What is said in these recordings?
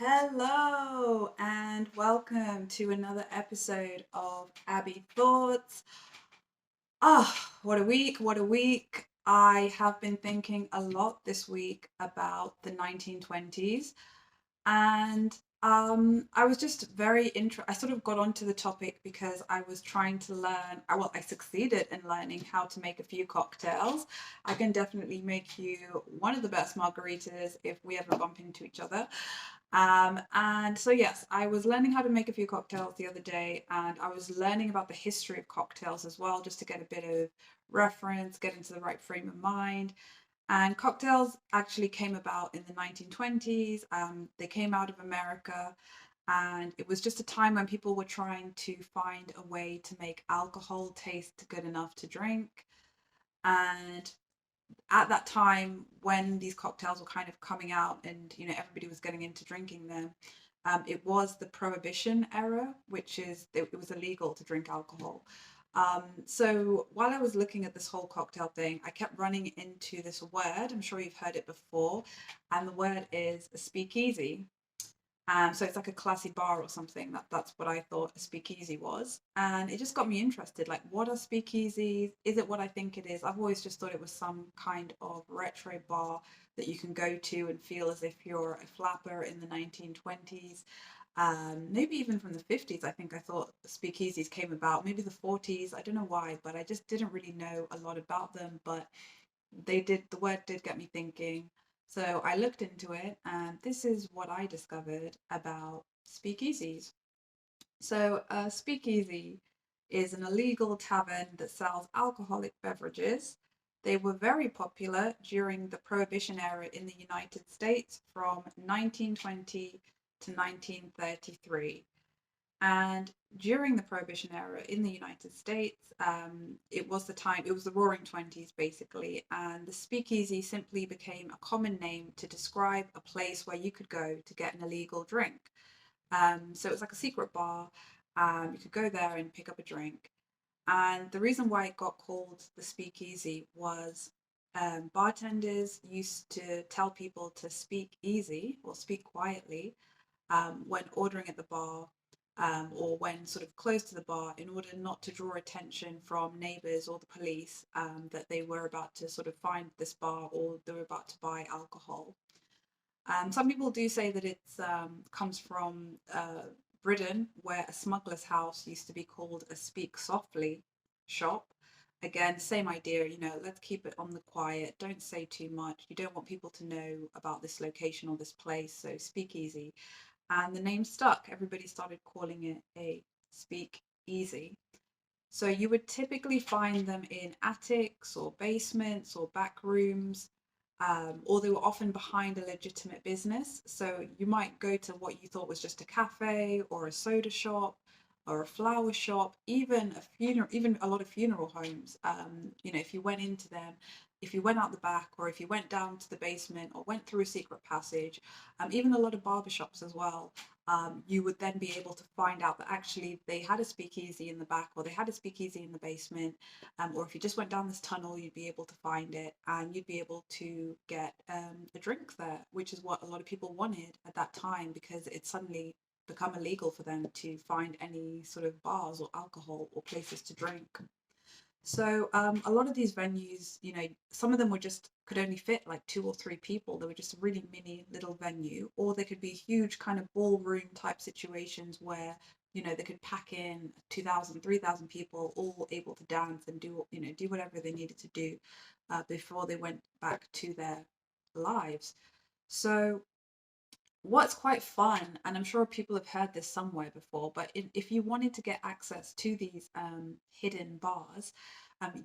Hello and welcome to another episode of Abbie Thoughts. What a week, what a week. I have been thinking a lot this week about the 1920s and I was just very I sort of got onto the topic because I was trying to learn, I succeeded in learning how to make a few cocktails. I can definitely make you one of the best margaritas if we ever bump into each other. And so, yes, I was learning how to make a few cocktails the other day, and I was learning about the history of cocktails as well, just to get a bit of reference, get into the right frame of mind. And cocktails actually came about in the 1920s. They came out of America, and it was just a time when people were trying to find a way to make alcohol taste good enough to drink. And at that time when these cocktails were kind of coming out and everybody was getting into drinking them, it was the Prohibition era, which is it was illegal to drink alcohol. So while I was looking at this whole cocktail thing, I kept running into this word. I'm sure you've heard it before, and the word is a speakeasy. So it's like a classy bar or something. That's what I thought a speakeasy was. And it just got me interested. Like, what are speakeasies? Is it what I think it is? I've always just thought it was some kind of retro bar that you can go to and feel as if you're a flapper in the 1920s. Maybe even from the 50s, I think I thought speakeasies came about. Maybe the 40s, I don't know why, but I just didn't really know a lot about them. But the word did get me thinking. So I looked into it, and this is what I discovered about speakeasies. So, a speakeasy is an illegal tavern that sells alcoholic beverages. They were very popular during the Prohibition era in the United States from 1920 to 1933. And during the Prohibition era in the United States, it was the Roaring Twenties basically, and the speakeasy simply became a common name to describe a place where you could go to get an illegal drink. So it was like a secret bar. You could go there and pick up a drink. And the reason why it got called the speakeasy was bartenders used to tell people to speak easy or speak quietly when ordering at the bar, or when sort of close to the bar, in order not to draw attention from neighbors or the police, that they were about to sort of find this bar or they were about to buy alcohol. Some people do say that it's comes from Britain, where a smuggler's house used to be called a speak softly shop. Again, same idea, let's keep it on the quiet, don't say too much. You don't want people to know about this location or this place, so speak easy. And the name stuck. Everybody started calling it a speak easy. So you would typically find them in attics or basements or back rooms, or they were often behind a legitimate business. So you might go to what you thought was just a cafe or a soda shop or a flower shop, even a funeral, even a lot of funeral homes. If you went into them, if you went out the back, or if you went down to the basement or went through a secret passage, even a lot of barber shops as well, you would then be able to find out that actually they had a speakeasy in the back or they had a speakeasy in the basement, or if you just went down this tunnel, you'd be able to find it and you'd be able to get a drink there, which is what a lot of people wanted at that time because it suddenly become illegal for them to find any sort of bars or alcohol or places to drink. So a lot of these venues, some of them were just could only fit like two or three people. They were just a really mini little venue, or they could be huge kind of ballroom type situations where they could pack in 2,000, 3,000 people, all able to dance and do whatever they needed to do before they went back to their lives. So what's quite fun, and I'm sure people have heard this somewhere before, but if you wanted to get access to these hidden bars,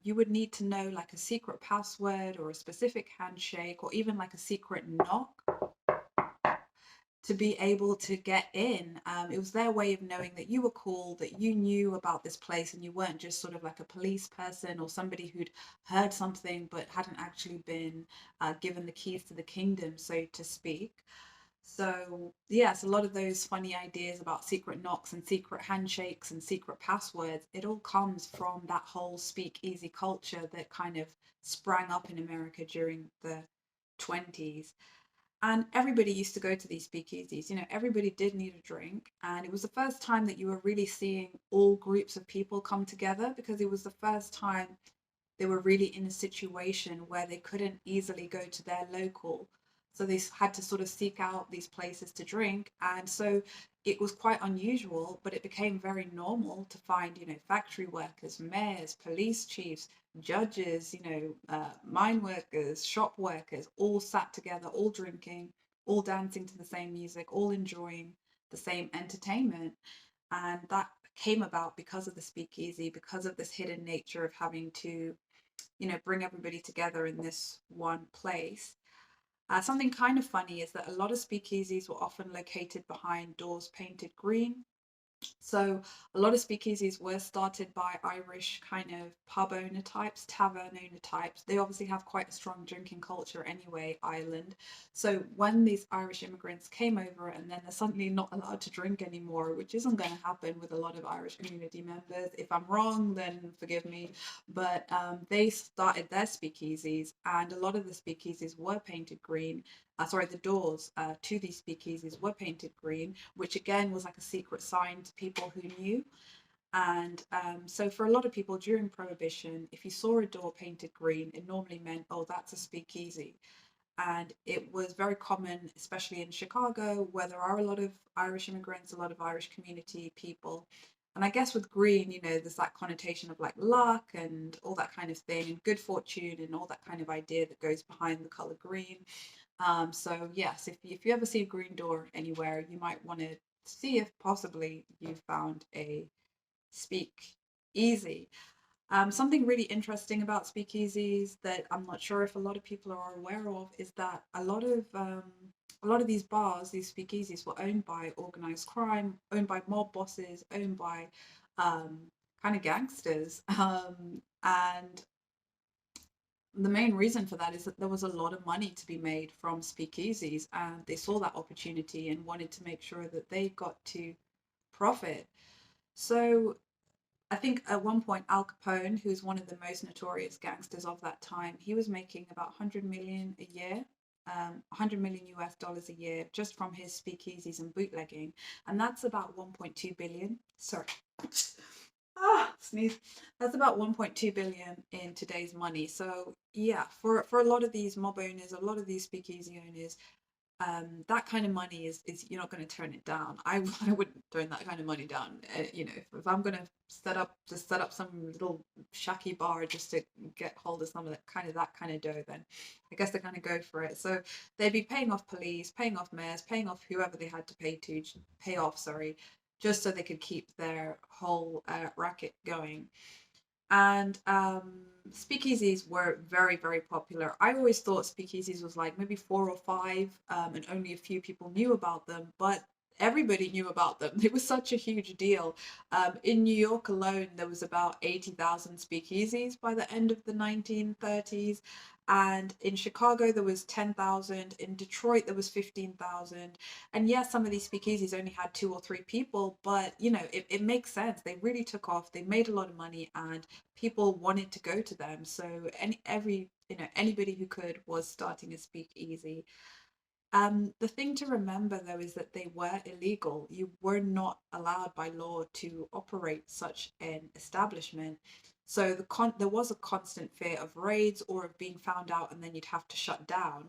you would need to know like a secret password or a specific handshake or even like a secret knock to be able to get in. It was their way of knowing that you were cool, that you knew about this place and you weren't just sort of like a police person or somebody who'd heard something but hadn't actually been given the keys to the kingdom, so to speak. So, yes, a lot of those funny ideas about secret knocks and secret handshakes and secret passwords, it all comes from that whole speakeasy culture that kind of sprang up in America during the 20s. And everybody used to go to these speakeasies. Everybody did need a drink. And it was the first time that you were really seeing all groups of people come together, because it was the first time they were really in a situation where they couldn't easily go to their local. So they had to sort of seek out these places to drink. And so it was quite unusual, but it became very normal to find, factory workers, mayors, police chiefs, judges, mine workers, shop workers, all sat together, all drinking, all dancing to the same music, all enjoying the same entertainment. And that came about because of the speakeasy, because of this hidden nature of having to, bring everybody together in this one place. Something kind of funny is that a lot of speakeasies were often located behind doors painted green. So a lot of speakeasies were started by Irish kind of pub owner types, tavern owner types. They obviously have quite a strong drinking culture anyway, Ireland. So when these Irish immigrants came over and then they're suddenly not allowed to drink anymore, which isn't going to happen with a lot of Irish community members. If I'm wrong, then forgive me. But they started their speakeasies, and a lot of the speakeasies were painted green. Sorry, the doors to these speakeasies were painted green, which again was like a secret sign to people who knew. And so for a lot of people during Prohibition, if you saw a door painted green, it normally meant, oh, that's a speakeasy. And it was very common, especially in Chicago, where there are a lot of Irish immigrants, a lot of Irish community people. And I guess with green, there's that connotation of like luck and all that kind of thing, and good fortune and all that kind of idea that goes behind the color green. So yes, if you ever see a green door anywhere, you might want to see if possibly you found a speak easy. Something really interesting about speakeasies that I'm not sure if a lot of people are aware of is that a lot of these bars, these speakeasies, were owned by organized crime, owned by mob bosses, owned by um, kind of gangsters, and the main reason for that is that there was a lot of money to be made from speakeasies, and they saw that opportunity and wanted to make sure that they got to profit. So I think at one point Al Capone, who's one of the most notorious gangsters of that time, he was making about 100 million a year, 100 million US dollars a year just from his speakeasies and bootlegging, and that's about 1.2 billion. Sorry. Sneeze. That's about 1.2 billion in today's money. So yeah, for a lot of these mob owners, a lot of these speakeasy owners, that kind of money is you're not going to turn it down. I wouldn't turn that kind of money down. If I'm going to set up some little shacky bar just to get hold of some of that kind of dough, then I guess they're going to go for it. So they'd be paying off police, paying off mayors, paying off whoever they had to pay off, sorry, just so they could keep their whole racket going. And speakeasies were very, very popular. I always thought speakeasies was like maybe four or five, and only a few people knew about them, but everybody knew about them. It was such a huge deal. In New York alone, there was about 80,000 speakeasies by the end of the 1930s. And in Chicago, there was 10,000. In Detroit, there was 15,000. And yes, some of these speakeasies only had two or three people, but it makes sense. They really took off. They made a lot of money, and people wanted to go to them. So anybody who could was starting a speakeasy. The thing to remember though is that they were illegal. You were not allowed by law to operate such an establishment. So there was a constant fear of raids or of being found out and then you'd have to shut down,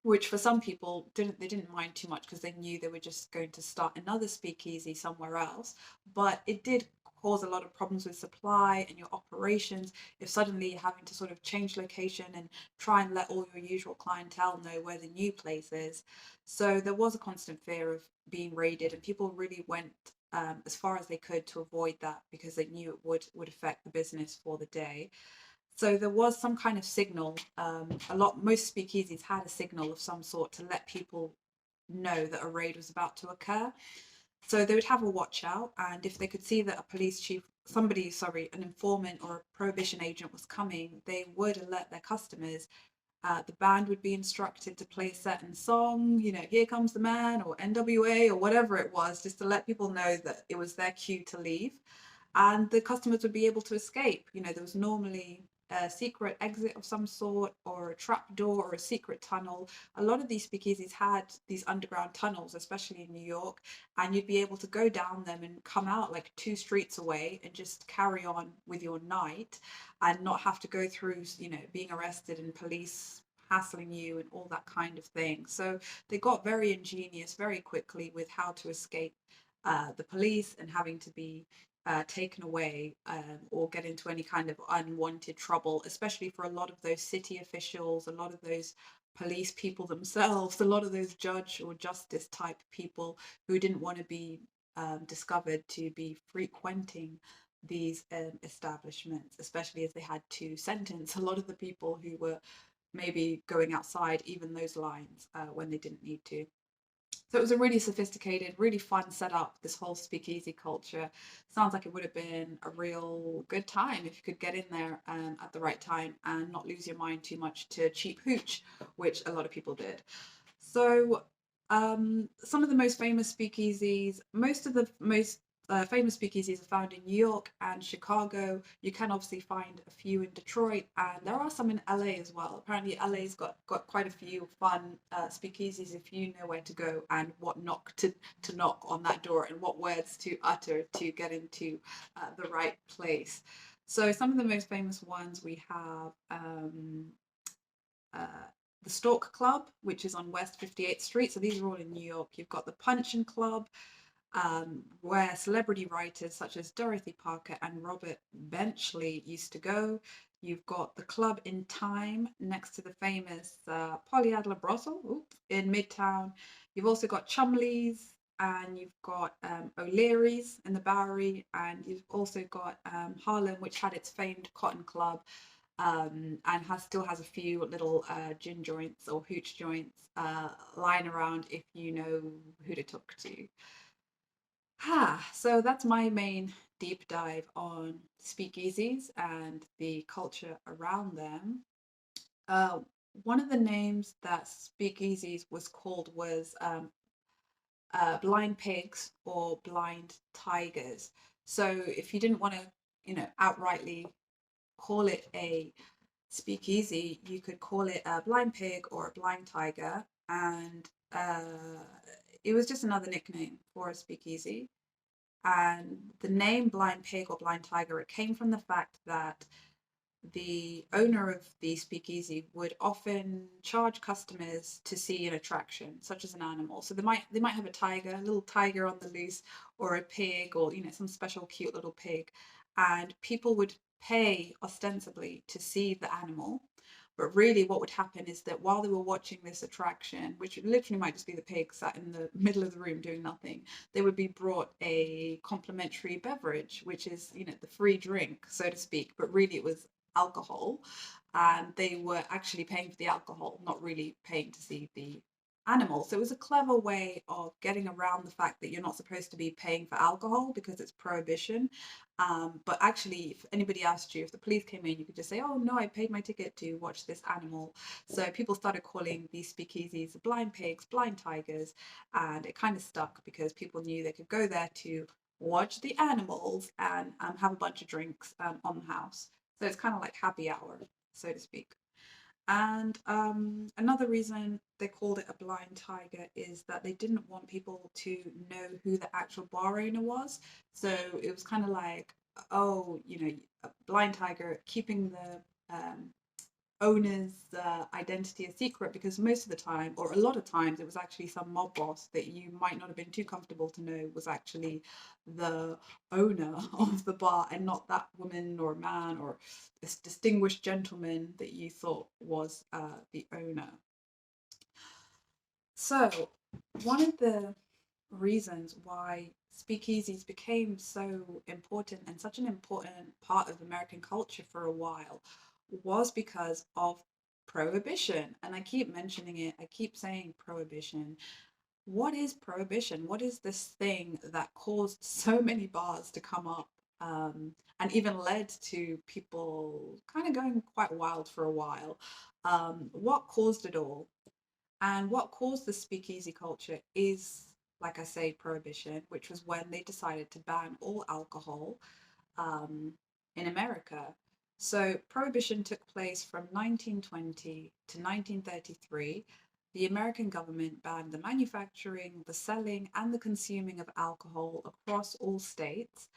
which for some people didn't mind too much because they knew they were just going to start another speakeasy somewhere else. But it did cause a lot of problems with supply and your operations if suddenly you're having to sort of change location and try and let all your usual clientele know where the new place is. So there was a constant fear of being raided, and people really went as far as they could to avoid that because they knew it would affect the business for the day. So there was some kind of signal. Most speakeasies had a signal of some sort to let people know that a raid was about to occur. So they would have a watch out, and if they could see that a police chief, an informant or a prohibition agent was coming, they would alert their customers. The band would be instructed to play a certain song, Here Comes the Man or NWA or whatever it was, just to let people know that it was their cue to leave. And the customers would be able to escape. There was normally a secret exit of some sort, or a trap door, or a secret tunnel. A lot of these speakeasies had these underground tunnels, especially in New York, and you'd be able to go down them and come out like 2 streets away and just carry on with your night and not have to go through, being arrested and police hassling you and all that kind of thing. So they got very ingenious very quickly with how to escape the police and having to be taken away, or get into any kind of unwanted trouble, especially for a lot of those city officials, a lot of those police people themselves, a lot of those judge or justice type people who didn't want to be discovered to be frequenting these establishments, especially as they had to sentence a lot of the people who were maybe going outside even those lines when they didn't need to. So it was a really sophisticated, really fun setup, this whole speakeasy culture. Sounds like it would have been a real good time if you could get in there at the right time and not lose your mind too much to cheap hooch, which a lot of people did. So some of the most famous speakeasies, most of the most famous speakeasies are found in New York and Chicago. You can obviously find a few in Detroit, and there are some in LA as well. Apparently, LA's got quite a few fun speakeasies if you know where to go and what knock to knock on that door and what words to utter to get into the right place. So some of the most famous ones we have. Uh, the Stork Club, which is on West 58th Street. So these are all in New York. You've got the Puncheon Club, where celebrity writers such as Dorothy Parker and Robert Benchley used to go. You've got the Club in Time next to the famous Polyadler Brothel in Midtown. You've also got Chumley's, and you've got O'Leary's in the Bowery, and you've also got Harlem, which had its famed Cotton Club, and still has a few little gin joints or hooch joints lying around if you know who to talk to. So that's my main deep dive on speakeasies and the culture around them. Uh, One of the names that speakeasies was called was blind pigs or blind tigers. So if you didn't want to, outrightly call it a speakeasy, you could call it a blind pig or a blind tiger, and it was just another nickname for a speakeasy. And the name blind pig or blind tiger, it came from the fact that the owner of the speakeasy would often charge customers to see an attraction, such as an animal. So they might have a tiger, a little tiger on the loose, or a pig, or some special cute little pig, and people would pay ostensibly to see the animal. But really, what would happen is that while they were watching this attraction, which literally might just be the pig sat in the middle of the room doing nothing, they would be brought a complimentary beverage, which is, the free drink, so to speak. But really, it was alcohol, and they were actually paying for the alcohol, not really paying to see the animal. So it was a clever way of getting around the fact that you're not supposed to be paying for alcohol because it's prohibition. But actually, if anybody asked you, if the police came in, you could just say, oh no, I paid my ticket to watch this animal. So people started calling these speakeasies blind pigs, blind tigers, and it kind of stuck because people knew they could go there to watch the animals and have a bunch of drinks on the house. So it's kind of like happy hour, so to speak. And another reason they called it a blind tiger is that they didn't want people to know who the actual bar owner was. So it was kind of like, oh, a blind tiger, keeping the owner's identity a secret, because most of the time, or a lot of times, it was actually some mob boss that you might not have been too comfortable to know was actually the owner of the bar, and not that woman or man or this distinguished gentleman that you thought was the owner. So one of the reasons why speakeasies became so important and such an important part of American culture for a while was because of prohibition. And I keep mentioning it, I keep saying prohibition. What is prohibition? What is this thing that caused so many bars to come up, and even led to people kind of going quite wild for a while? What caused it all? And what caused the speakeasy culture is, like I say, prohibition, which was when they decided to ban all alcohol in America. So Prohibition took place from 1920 to 1933. The American government banned the manufacturing, the selling, and the consuming of alcohol across all states,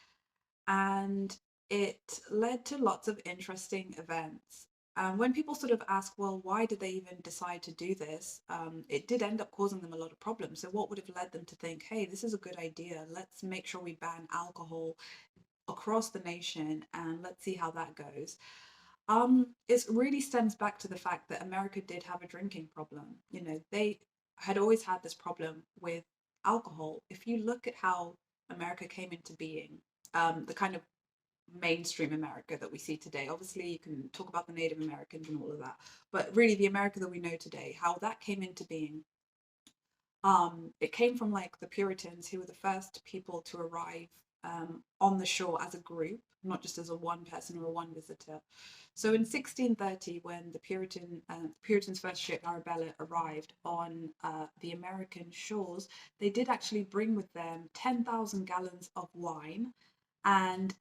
and it led to lots of interesting events. When people sort of ask, well, why did they even decide to do this? It did end up causing them a lot of problems. So, what would have led them to think, hey, this is a good idea? Let's make sure we ban alcohol across the nation and let's see how that goes. It really stems back to the fact that America did have a drinking problem. You know, they had always had this problem with alcohol. If you look at how America came into being, the kind of mainstream America that we see today, obviously you can talk about the Native Americans and all of that, but really the America that we know today, how that came into being, it came from like the Puritans, who were the first people to arrive on the shore as a group, not just as a one person or a one visitor. So in 1630, when the Puritans' first ship Arabella arrived on the American shores, they did actually bring with them 10,000 gallons of wine and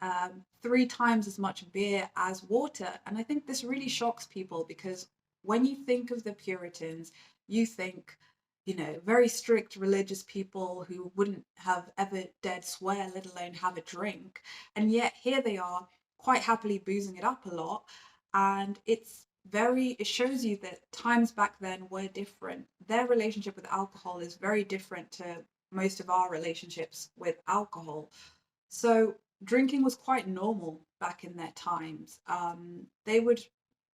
3 times as much beer as water. And I think this really shocks people because when you think of the Puritans, you think, you know, very strict religious people who wouldn't have ever dared swear, let alone have a drink. And yet here they are, quite happily boozing it up a lot. And it shows you that times back then were different. Their relationship with alcohol is very different to most of our relationships with alcohol. So drinking was quite normal back in their times. They would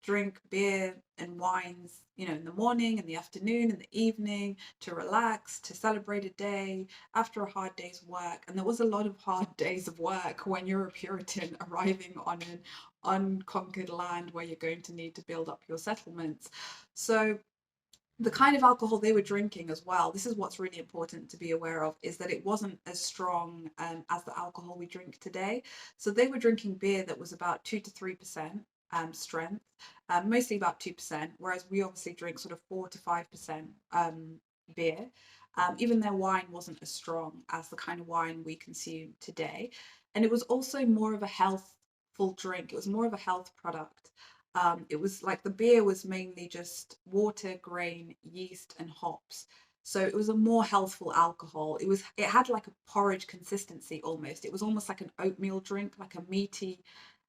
drink beer and wines, you know, in the morning, in the afternoon, in the evening, to relax, to celebrate a day after a hard day's work. And there was a lot of hard days of work when you're a Puritan arriving on an unconquered land where you're going to need to build up your settlements. So the kind of alcohol they were drinking as well, this is what's really important to be aware of, is that it wasn't as strong as the alcohol we drink today. So they were drinking beer that was about 2 to 3% strength, mostly about 2%, whereas we obviously drink sort of 4 to 5% beer. Even their wine wasn't as strong as the kind of wine we consume today. And it was also more of a healthful drink, it was more of a health product. It was like the beer was mainly just water, grain, yeast, and hops. So it was a more healthful alcohol. It had like a porridge consistency almost. It was almost like an oatmeal drink, like a meaty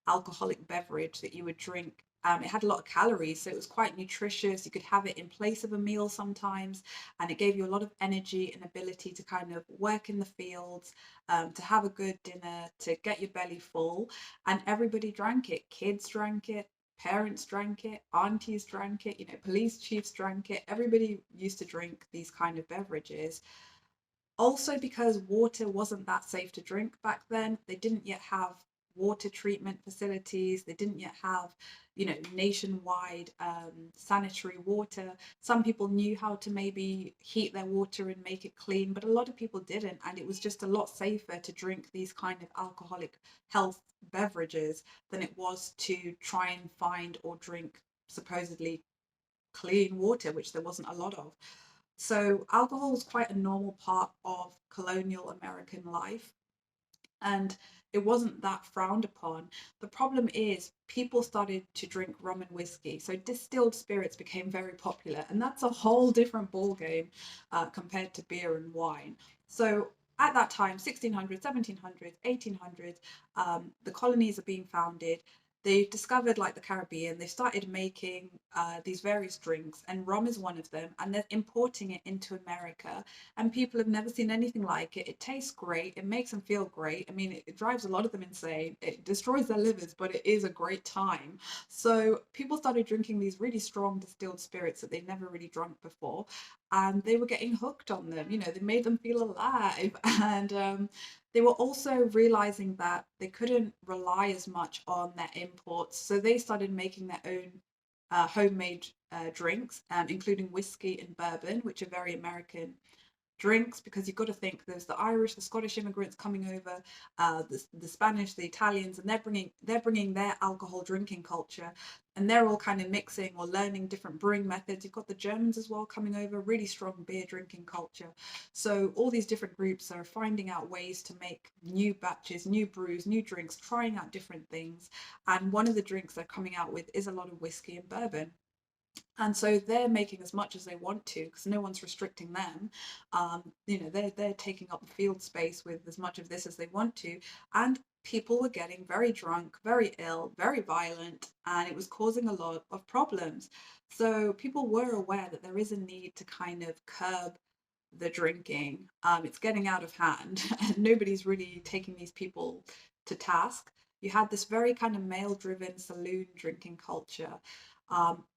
alcoholic beverage that you would drink. It had a lot of calories, so it was quite nutritious. You could have it in place of a meal sometimes, and it gave you a lot of energy and ability to kind of work in the fields, to have a good dinner, to get your belly full. And everybody drank it. Kids drank it, parents drank it, aunties drank it, you know, police chiefs drank it. Everybody used to drink these kind of beverages. Also, because water wasn't that safe to drink back then, they didn't yet have water treatment facilities. They didn't yet have, you know, nationwide sanitary water. Some people knew how to maybe heat their water and make it clean, but a lot of people didn't. And it was just a lot safer to drink these kind of alcoholic health beverages than it was to try and find or drink supposedly clean water, which there wasn't a lot of. So alcohol was quite a normal part of colonial American life, and it wasn't that frowned upon. The problem is people started to drink rum and whiskey, so distilled spirits became very popular, and that's a whole different ballgame compared to beer and wine. So at that time, 1600s, 1700s, 1800s, the colonies are being founded. They discovered like the Caribbean. They started making these various drinks, and rum is one of them, and they're importing it into America, and people have never seen anything like it. It tastes great. It makes them feel great. I mean, it drives a lot of them insane. It destroys their livers, but it is a great time. So people started drinking these really strong distilled spirits that they'd never really drunk before, and they were getting hooked on them. You know, they made them feel alive, and they were also realizing that they couldn't rely as much on their imports. So they started making their own homemade drinks, including whiskey and bourbon, which are very American drinks, because you've got to think there's the Irish, the Scottish immigrants coming over, the Spanish, the Italians, and they're bringing their alcohol drinking culture, and they're all kind of mixing or learning different brewing methods. You've got the Germans as well coming over, really strong beer drinking culture. So all these different groups are finding out ways to make new batches, new brews, new drinks, trying out different things. And one of the drinks they're coming out with is a lot of whiskey and bourbon. And so they're making as much as they want to because no one's restricting them. They're taking up the field space with as much of this as they want to, and people were getting very drunk, very ill, very violent, and it was causing a lot of problems. So people were aware that there is a need to kind of curb the drinking. It's getting out of hand, and nobody's really taking these people to task. You had this very kind of male-driven saloon drinking culture,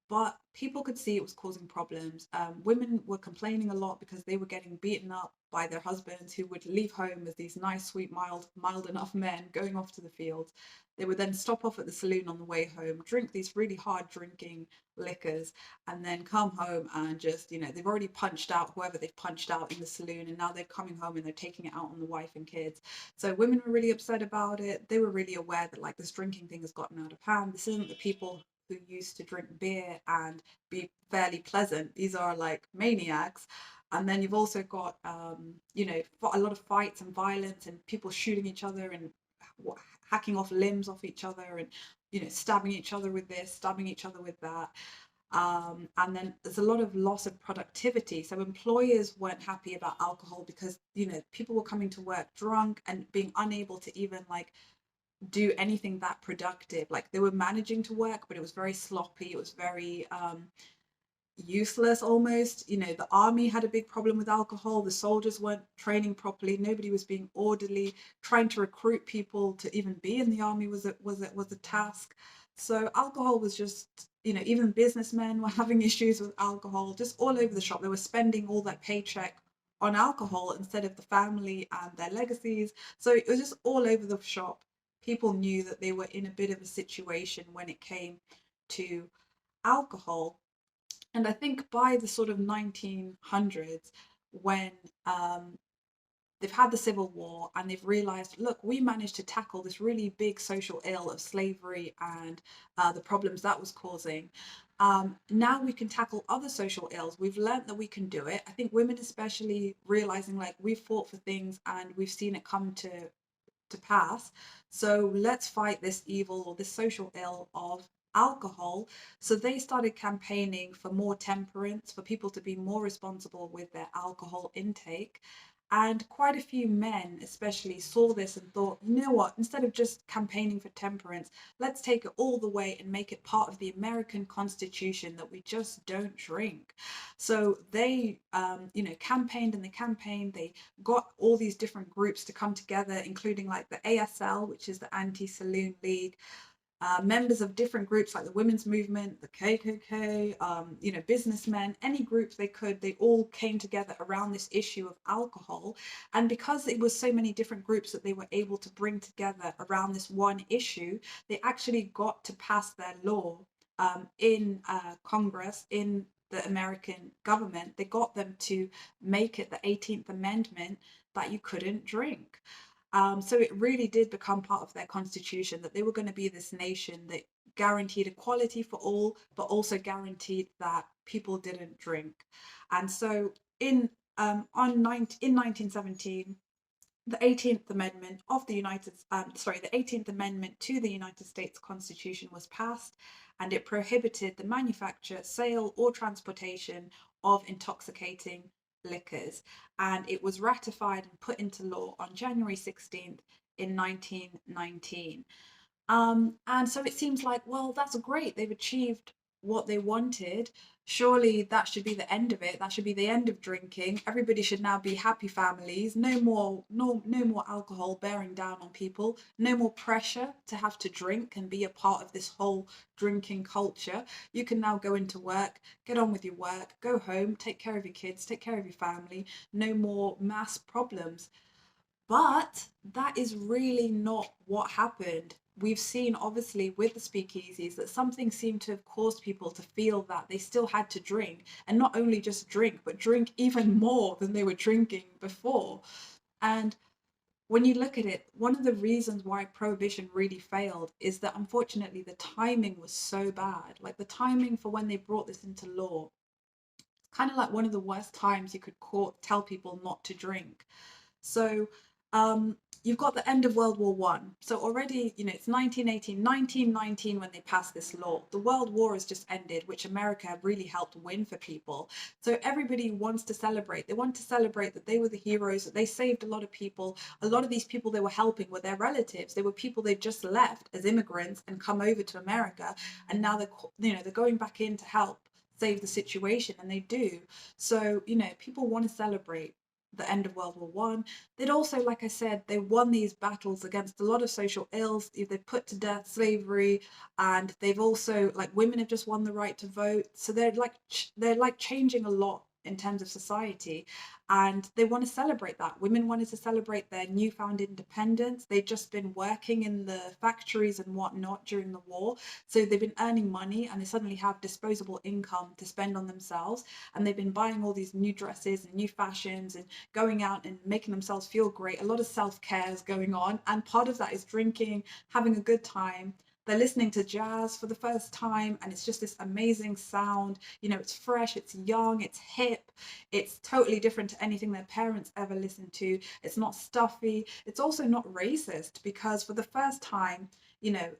but people could see it was causing problems. Women were complaining a lot because they were getting beaten up by their husbands, who would leave home as these nice, sweet, mild enough men going off to the fields. They would then stop off at the saloon on the way home, drink these really hard drinking liquors, and then come home and just, they've already punched out whoever they've punched out in the saloon, and now they're coming home and they're taking it out on the wife and kids. So women were really upset about it. They were really aware that like this drinking thing has gotten out of hand. This isn't the people who used to drink beer and be fairly pleasant. These are like maniacs. And then you've also got, a lot of fights and violence and people shooting each other and hacking off limbs off each other, and stabbing each other with this, stabbing each other with that. And then there's a lot of loss of productivity. So employers weren't happy about alcohol because people were coming to work drunk and being unable to even like do anything that productive. Like they were managing to work, but it was very sloppy. It was very useless almost. The army had a big problem with alcohol. The soldiers weren't training properly. Nobody was being orderly. Trying to recruit people to even be in the army was a task. So alcohol was just, even businessmen were having issues with alcohol, just all over the shop. They were spending all their paycheck on alcohol instead of the family and their legacies. So it was just all over the shop. People knew that they were in a bit of a situation when it came to alcohol. And I think by the sort of 1900s, when they've had the Civil War and they've realized, look, we managed to tackle this really big social ill of slavery and the problems that was causing. Now we can tackle other social ills. We've learned that we can do it. I think women especially realizing like we've fought for things and we've seen it come to pass. So let's fight this evil or this social ill of alcohol. So they started campaigning for more temperance, for people to be more responsible with their alcohol intake. And quite a few men, especially, saw this and thought, you know what, instead of just campaigning for temperance, let's take it all the way and make it part of the American Constitution that we just don't drink. So they, campaigned and they campaigned. They got all these different groups to come together, including like the ASL, which is the Anti-Saloon League, members of different groups like the women's movement, the KKK, businessmen, any groups they could, they all came together around this issue of alcohol. And because it was so many different groups that they were able to bring together around this one issue, they actually got to pass their law in Congress, in the American government. They got them to make it the 18th Amendment that you couldn't drink. So it really did become part of their constitution that they were going to be this nation that guaranteed equality for all, but also guaranteed that people didn't drink. And so in 1917, the 18th Amendment of the the 18th Amendment to the United States Constitution was passed, and it prohibited the manufacture, sale, or transportation of intoxicating liquors. And it was ratified and put into law on January 16th in 1919. And so it seems like, well, that's great. They've achieved what they wanted. Surely that should be the end of it. That should be the end of drinking. Everybody should now be happy families. No more alcohol bearing down on people. No more pressure to have to drink and be a part of this whole drinking culture. You can now go into work, get on with your work, go home, take care of your kids, take care of your family. No more mass problems. But that is really not what happened. we've seen obviously with the speakeasies that something seemed to have caused people to feel that they still had to drink, and not only just drink, but drink even more than they were drinking before. And when you look at it, one of the reasons why prohibition really failed is that unfortunately the timing was so bad. Like the timing for when they brought this into law, kind of like one of the worst times you could tell people not to drink. So you've got the end of World War One. So already, it's 1918, 1919 when they passed this law. The World War has just ended, which America really helped win for people. So everybody wants to celebrate. They want to celebrate that they were the heroes, that they saved a lot of people. A lot of these people they were helping were their relatives. They were people they'd just left as immigrants and come over to America, and now they're going back in to help save the situation, and they do. So people want to celebrate the end of World War One. They'd also, like I said, they won these battles against a lot of social ills. They've put to death slavery, and they've also, like, women have just won the right to vote. So they're like changing a lot in terms of society, and they want to celebrate that. Women wanted to celebrate their newfound independence. They'd just been working in the factories and whatnot during the war, so they've been earning money, and they suddenly have disposable income to spend on themselves, and they've been buying all these new dresses and new fashions and going out and making themselves feel great. A lot of self-care is going on, and part of that is drinking, having a good time. They're listening to jazz for the first time, and it's just this amazing sound. It's fresh, it's young, it's hip, it's totally different to anything their parents ever listened to. It's not stuffy. It's also not racist, because for the first time,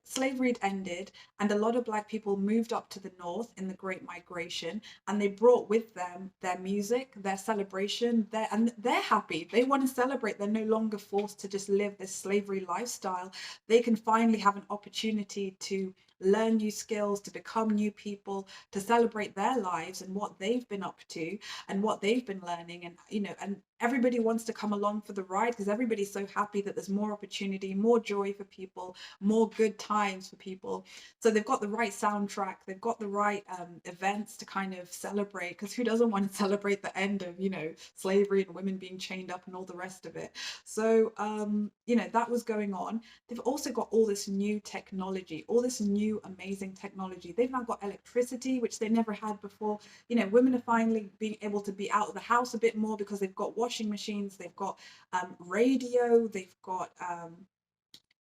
slavery had ended, and a lot of Black people moved up to the north in the Great Migration, and they brought with them their music, their celebration, and they're happy. They want to celebrate. They're no longer forced to just live this slavery lifestyle. They can finally have an opportunity to learn new skills, to become new people, to celebrate their lives and what they've been up to and what they've been learning. And everybody wants to come along for the ride, because everybody's so happy that there's more opportunity, more joy for people, more good times for people. So they've got the right soundtrack, they've got the right events to kind of celebrate, because who doesn't want to celebrate the end of slavery and women being chained up and all the rest of it. So that was going on. They've also got all this new technology, all this new amazing technology. They've now got electricity, which they never had before. Women are finally being able to be out of the house a bit more, because they've got washing machines, they've got radio, they've got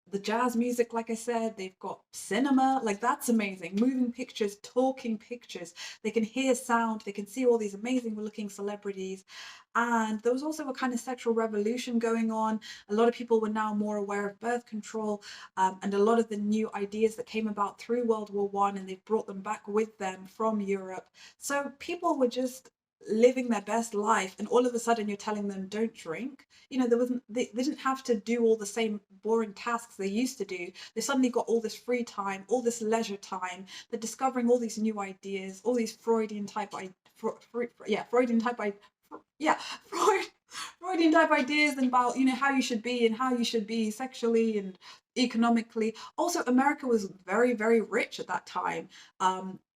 the jazz music, like I said, they've got cinema. Like, that's amazing. Moving pictures, talking pictures. They can hear sound, they can see all these amazing looking celebrities. And there was also a kind of sexual revolution going on. A lot of people were now more aware of birth control, and a lot of the new ideas that came about through World War One, and they've brought them back with them from Europe. So people were just living their best life, and all of a sudden you're telling them don't drink. They didn't have to do all the same boring tasks they used to do. They suddenly got all this free time, all this leisure time. They're discovering all these new ideas, all these Freudian type yeah, Freudian type ideas about how you should be and how you should be sexually and economically. Also, America was very, very rich at that time.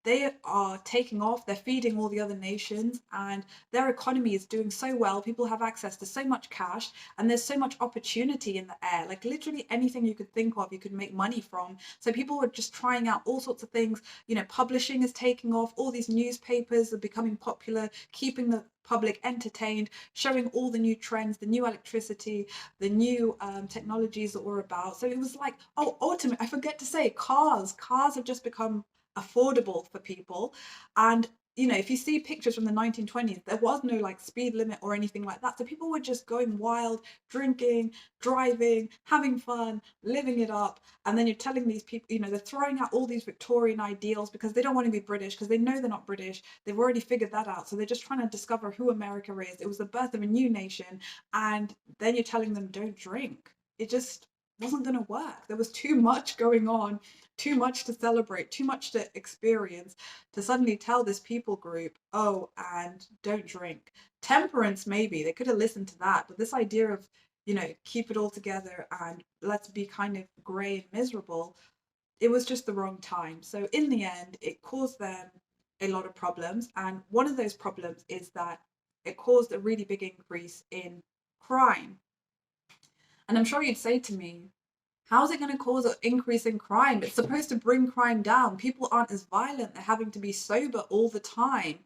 They are taking off, they're feeding all the other nations, and their economy is doing so well. People have access to so much cash, and there's so much opportunity in the air. Like, literally anything you could think of, you could make money from. So people were just trying out all sorts of things. Publishing is taking off, all these newspapers are becoming popular, keeping the public entertained, showing all the new trends, the new electricity, the new technologies that were about. So it was like, oh, ultimately, I forget to say, cars have just become affordable for people. And if you see pictures from the 1920s, there was no like speed limit or anything like that. So people were just going wild, drinking, driving, having fun, living it up. And then you're telling these people, they're throwing out all these Victorian ideals, because they don't want to be British, because they know they're not British. They've already figured that out. So they're just trying to discover who America is. It was the birth of a new nation. And then you're telling them don't drink. It just wasn't going to work. There was too much going on, too much to celebrate, too much to experience, to suddenly tell this people group, oh, and don't drink. Temperance, maybe they could have listened to that, but this idea of keep it all together and let's be kind of grey and miserable, it was just the wrong time. So in the end, it caused them a lot of problems, and one of those problems is that it caused a really big increase in crime. And I'm sure you'd say to me, How's it going to cause an increase in crime? It's supposed to bring crime down. People aren't as violent. They're having to be sober all the time,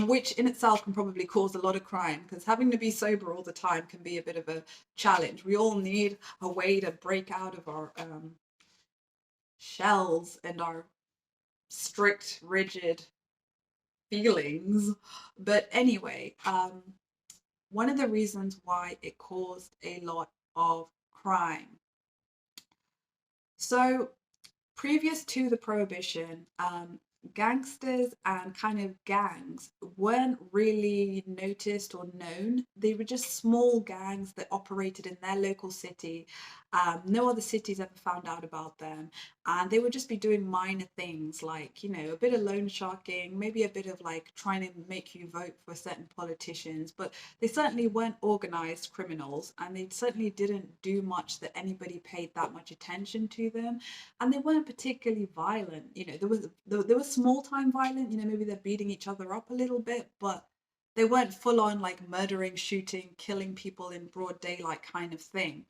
which in itself can probably cause a lot of crime, because having to be sober all the time can be a bit of a challenge. We all need a way to break out of our shells and our strict, rigid feelings. But anyway, one of the reasons why it caused a lot of crime. So previous to the prohibition, gangsters and kind of gangs weren't really noticed or known. They were just small gangs that operated in their local city. No other cities ever found out about them. And they would just be doing minor things like, a bit of loan sharking, maybe a bit of like trying to make you vote for certain politicians. But they certainly weren't organized criminals, and they certainly didn't do much that anybody paid that much attention to them, and they weren't particularly violent. There was small time violent. Maybe they're beating each other up a little bit, but they weren't full on like murdering, shooting, killing people in broad daylight kind of thing.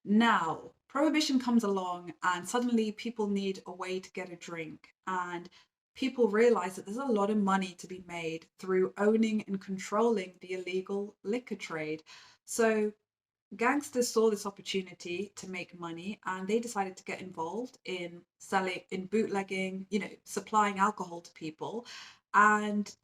Now, prohibition comes along, and suddenly people need a way to get a drink, and people realize that there's a lot of money to be made through owning and controlling the illegal liquor trade. So gangsters saw this opportunity to make money, and they decided to get involved in selling, in bootlegging, supplying alcohol to people. And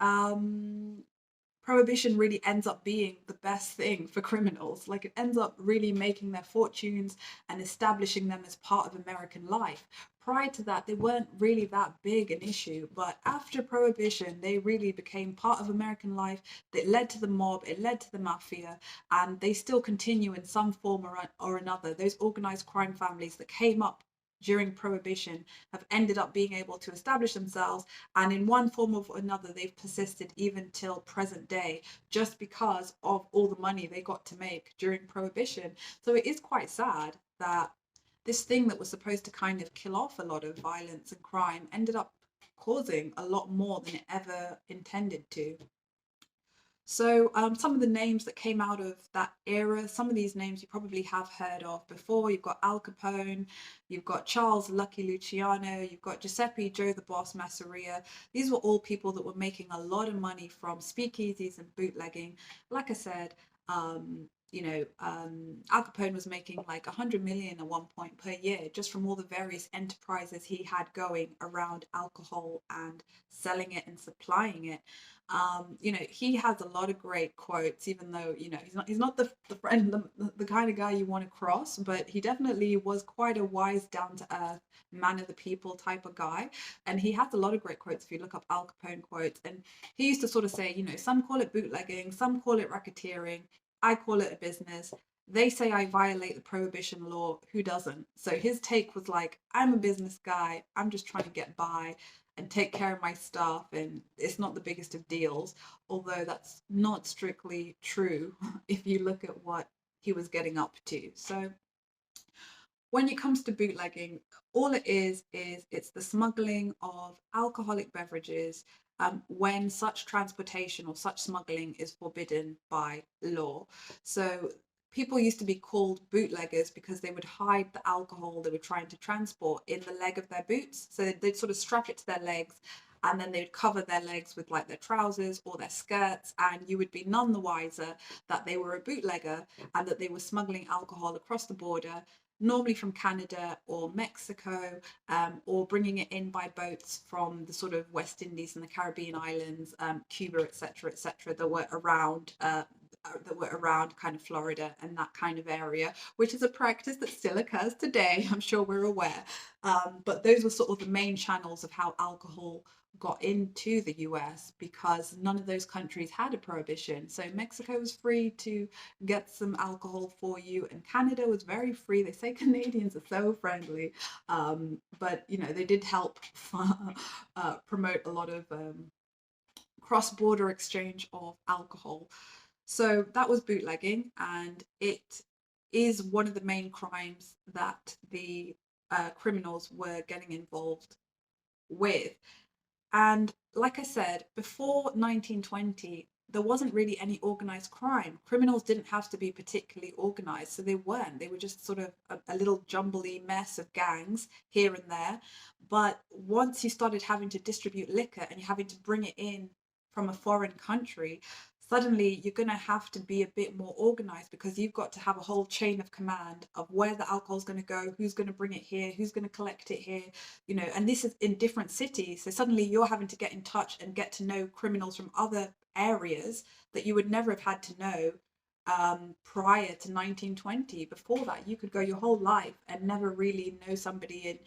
prohibition really ends up being the best thing for criminals. Like, it ends up really making their fortunes and establishing them as part of American life. Prior to that, they weren't really that big an issue, but after prohibition, they really became part of American life. That led to the mob, it led to the mafia, and they still continue in some form or another. Those organized crime families that came up during prohibition have ended up being able to establish themselves, and in one form or another they've persisted even till present day, just because of all the money they got to make during prohibition. So it is quite sad that this thing that was supposed to kind of kill off a lot of violence and crime ended up causing a lot more than it ever intended to. So some of the names that came out of that era, some of these names you probably have heard of before. You've got Al Capone, you've got Charles Lucky Luciano, you've got Giuseppe Joe the Boss Masseria. These were all people that were making a lot of money from speakeasies and bootlegging. Like I said, Al Capone was making like 100 million at one point per year just from all the various enterprises he had going around alcohol and selling it and supplying it. He has a lot of great quotes, even though, he's not the friend, the kind of guy you want to cross, but he definitely was quite a wise, down to earth, man of the people type of guy. And he has a lot of great quotes if you look up Al Capone quotes. And he used to sort of say, some call it bootlegging, some call it racketeering, I call it a business. They say I violate the prohibition law. Who doesn't? So his take was like, I'm a business guy. I'm just trying to get by and take care of my stuff, and it's not the biggest of deals. Although that's not strictly true if you look at what he was getting up to. So when it comes to bootlegging, all it is it's the smuggling of alcoholic beverages, when such transportation or such smuggling is forbidden by law. So people used to be called bootleggers because they would hide the alcohol they were trying to transport in the leg of their boots. So they'd sort of strap it to their legs, and then they'd cover their legs with like their trousers or their skirts, and you would be none the wiser that they were a bootlegger and that they were smuggling alcohol across the border, normally from Canada or Mexico, or bringing it in by boats from the sort of West Indies and the Caribbean islands, Cuba, etc., that were around. Kind of Florida and that kind of area, which is a practice that still occurs today. I'm sure we're aware. But those were sort of the main channels of how alcohol got into the US, because none of those countries had a prohibition. So Mexico was free to get some alcohol for you, and Canada was very free. They say Canadians are so friendly, but they did help promote a lot of cross-border exchange of alcohol. So that was bootlegging, and it is one of the main crimes that the criminals were getting involved with. And like I said, before 1920, there wasn't really any organized crime. Criminals didn't have to be particularly organized, so they weren't. They were just sort of a little jumbly mess of gangs here and there. But once you started having to distribute liquor and you're having to bring it in from a foreign country, suddenly you're going to have to be a bit more organized, because you've got to have a whole chain of command of where the alcohol's going to go, who's going to bring it here, who's going to collect it here, you know, and this is in different cities. So suddenly you're having to get in touch and get to know criminals from other areas that you would never have had to know prior to 1920. Before that, you could go your whole life and never really know somebody in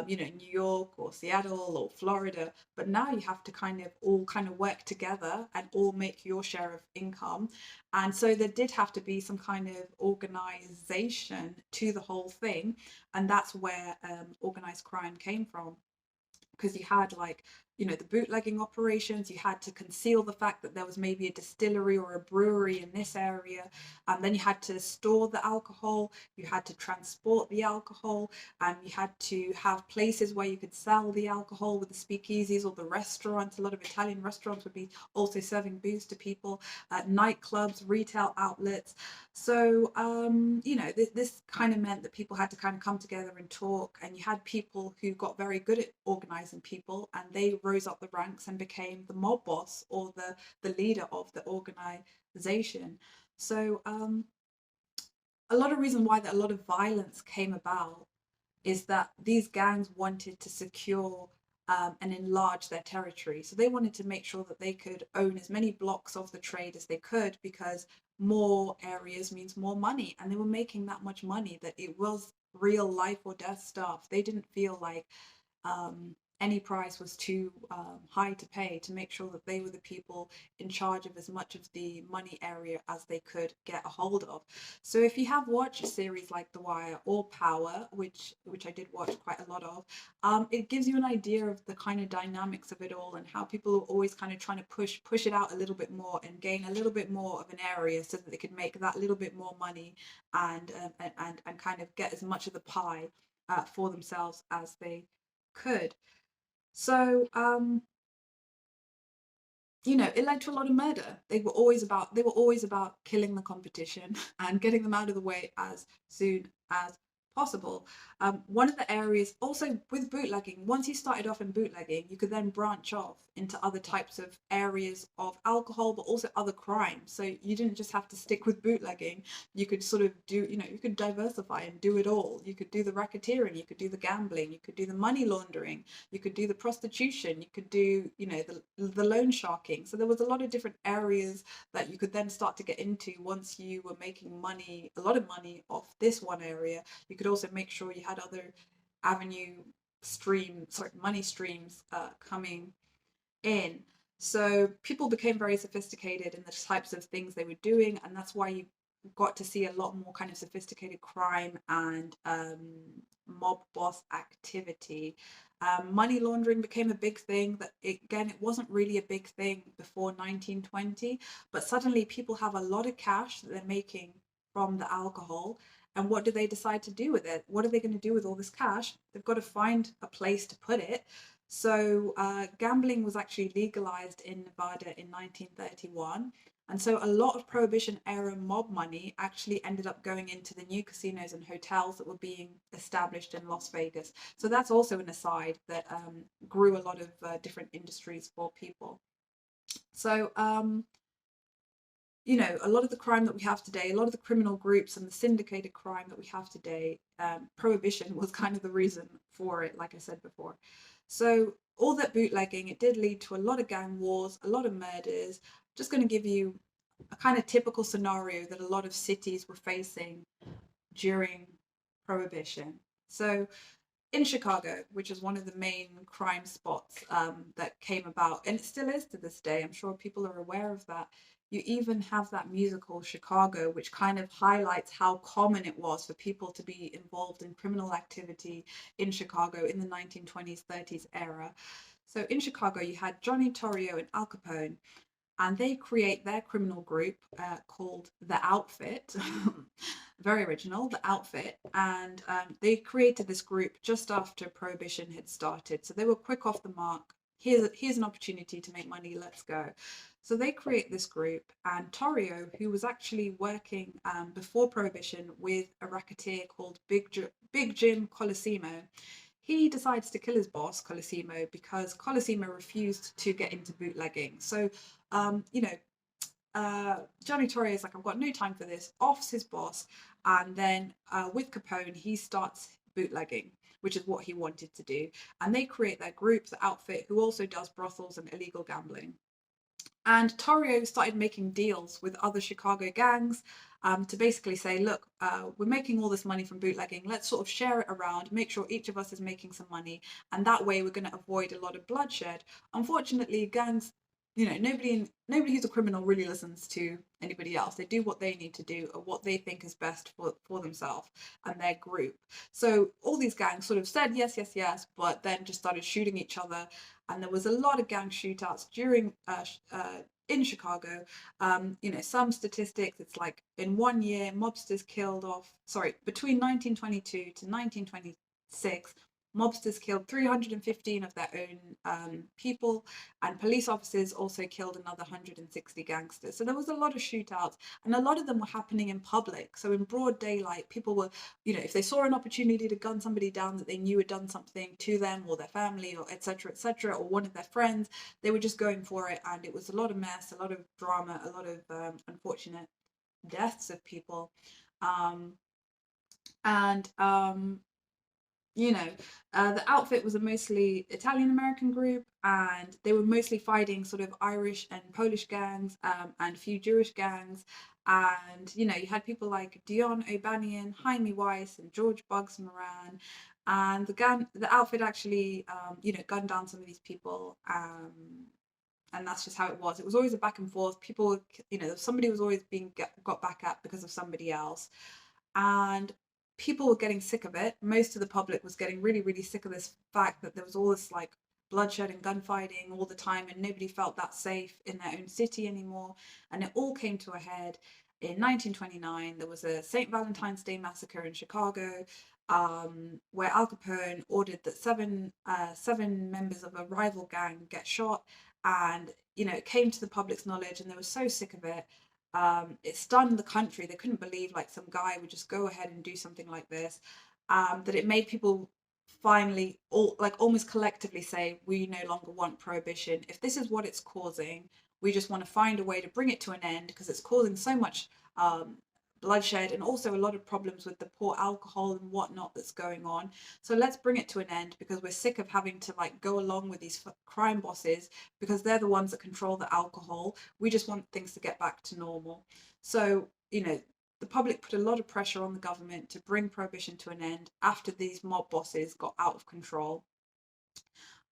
you know, New York or Seattle or Florida, but now you have to kind of work together and all make your share of income. And so there did have to be some kind of organization to the whole thing, and that's where organized crime came from, because you had, like, you know, the bootlegging operations. You had to conceal the fact that there was maybe a distillery or a brewery in this area, and then you had to store the alcohol, you had to transport the alcohol, and you had to have places where you could sell the alcohol with the speakeasies or the restaurants. A lot of Italian restaurants would be also serving booze to people, nightclubs, retail outlets. So you know, this kind of meant that people had to kind of come together and talk, and you had people who got very good at organizing people, and they rose up the ranks and became the mob boss or the leader of the organization. So a lot of reason why that a lot of violence came about is that these gangs wanted to secure and enlarge their territory. So they wanted to make sure that they could own as many blocks of the trade as they could, because more areas means more money. And they were making that much money that it was real life or death stuff. They didn't feel like any price was too high to pay to make sure that they were the people in charge of as much of the money area as they could get a hold of. So if you have watched a series like The Wire or Power, which I did watch quite a lot of, it gives you an idea of the kind of dynamics of it all, and how people are always kind of trying to push it out a little bit more and gain a little bit more of an area so that they could make that little bit more money, and kind of get as much of the pie for themselves as they could. So you know, it led to a lot of murder. They were always about killing the competition and getting them out of the way as soon as possible. One of the areas also with bootlegging, once you started off in bootlegging, you could then branch off into other types of areas of alcohol, but also other crimes. So you didn't just have to stick with bootlegging. You could sort of do, you know, you could diversify and do it all. You could do the racketeering, you could do the gambling, you could do the money laundering, you could do the prostitution, you could do, you know, the loan sharking. So there was a lot of different areas that you could then start to get into once you were making money, a lot of money off this one area. You could also make sure you had other money streams coming in. So people became very sophisticated in the types of things they were doing, and that's why you got to see a lot more kind of sophisticated crime and mob boss activity. Money laundering became a big thing. Again, it wasn't really a big thing before 1920, but suddenly people have a lot of cash that they're making from the alcohol. And what do they decide to do with it? What are they going to do with all this cash? They've got to find a place to put it. So gambling was actually legalized in Nevada in 1931. And so a lot of Prohibition era mob money actually ended up going into the new casinos and hotels that were being established in Las Vegas. So that's also an aside that grew a lot of different industries for people. So you know, a lot of the crime that we have today, a lot of the criminal groups and the syndicated crime that we have today, prohibition was kind of the reason for it, like I said before. So all that bootlegging, it did lead to a lot of gang wars, a lot of murders. Just going to give you a kind of typical scenario that a lot of cities were facing during prohibition. So in Chicago, which is one of the main crime spots that came about, and it still is to this day, I'm sure people are aware of that. You even have that musical Chicago, which kind of highlights how common it was for people to be involved in criminal activity in Chicago in the 1920s, 30s era. So in Chicago, you had Johnny Torrio and Al Capone, and they create their criminal group called The Outfit. Very original, The Outfit. And they created this group just after Prohibition had started. So they were quick off the mark, here's an opportunity to make money, let's go. So they create this group, and Torrio, who was actually working before Prohibition with a racketeer called Big Jim Colosimo, he decides to kill his boss, Colosimo, because Colosimo refused to get into bootlegging. So, you know, Johnny Torrio is like, I've got no time for this, offs his boss, and then with Capone, he starts bootlegging, which is what he wanted to do. And they create their group, the outfit, who also does brothels and illegal gambling. And Torrio started making deals with other Chicago gangs to basically say, look, we're making all this money from bootlegging. Let's sort of share it around, make sure each of us is making some money. And that way we're going to avoid a lot of bloodshed. Unfortunately, gangs, nobody who's a criminal really listens to anybody else. They do what they need to do or what they think is best for themselves and their group. So all these gangs sort of said yes, yes, yes, but then just started shooting each other. And there was a lot of gang shootouts during in Chicago. Some statistics, it's like in 1 year, mobsters between 1922 to 1926, mobsters killed 315 of their own people, and police officers also killed another 160 gangsters. So there was a lot of shootouts, and a lot of them were happening in public. So in broad daylight, people were, if they saw an opportunity to gun somebody down that they knew had done something to them or their family or etc., or one of their friends, they were just going for it. And it was a lot of mess, a lot of drama, a lot of unfortunate deaths of people. The outfit was a mostly Italian American group, and they were mostly fighting sort of Irish and Polish gangs, and a few Jewish gangs. And you had people like Dion O'Banion, Jaime Weiss, and George Bugs Moran. And the outfit actually, gunned down some of these people. And that's just how it was. It was always a back and forth. People, somebody was always being got back at because of somebody else. And people were getting sick of it. Most of the public was getting really, really sick of this fact that there was all this like bloodshed and gunfighting all the time, and nobody felt that safe in their own city anymore. And it all came to a head in 1929. There was a St. Valentine's Day massacre in Chicago, where Al Capone ordered that seven members of a rival gang get shot. And it came to the public's knowledge, and they were so sick of it. It stunned the country. They couldn't believe like some guy would just go ahead and do something like this. That it made people finally almost collectively say, we no longer want prohibition. If this is what it's causing, we just want to find a way to bring it to an end, because it's causing so much bloodshed and also a lot of problems with the poor alcohol and whatnot that's going on. So let's bring it to an end, because we're sick of having to like go along with these crime bosses, because they're the ones that control the alcohol. We just want things to get back to normal. So the public put a lot of pressure on the government to bring prohibition to an end after these mob bosses got out of control.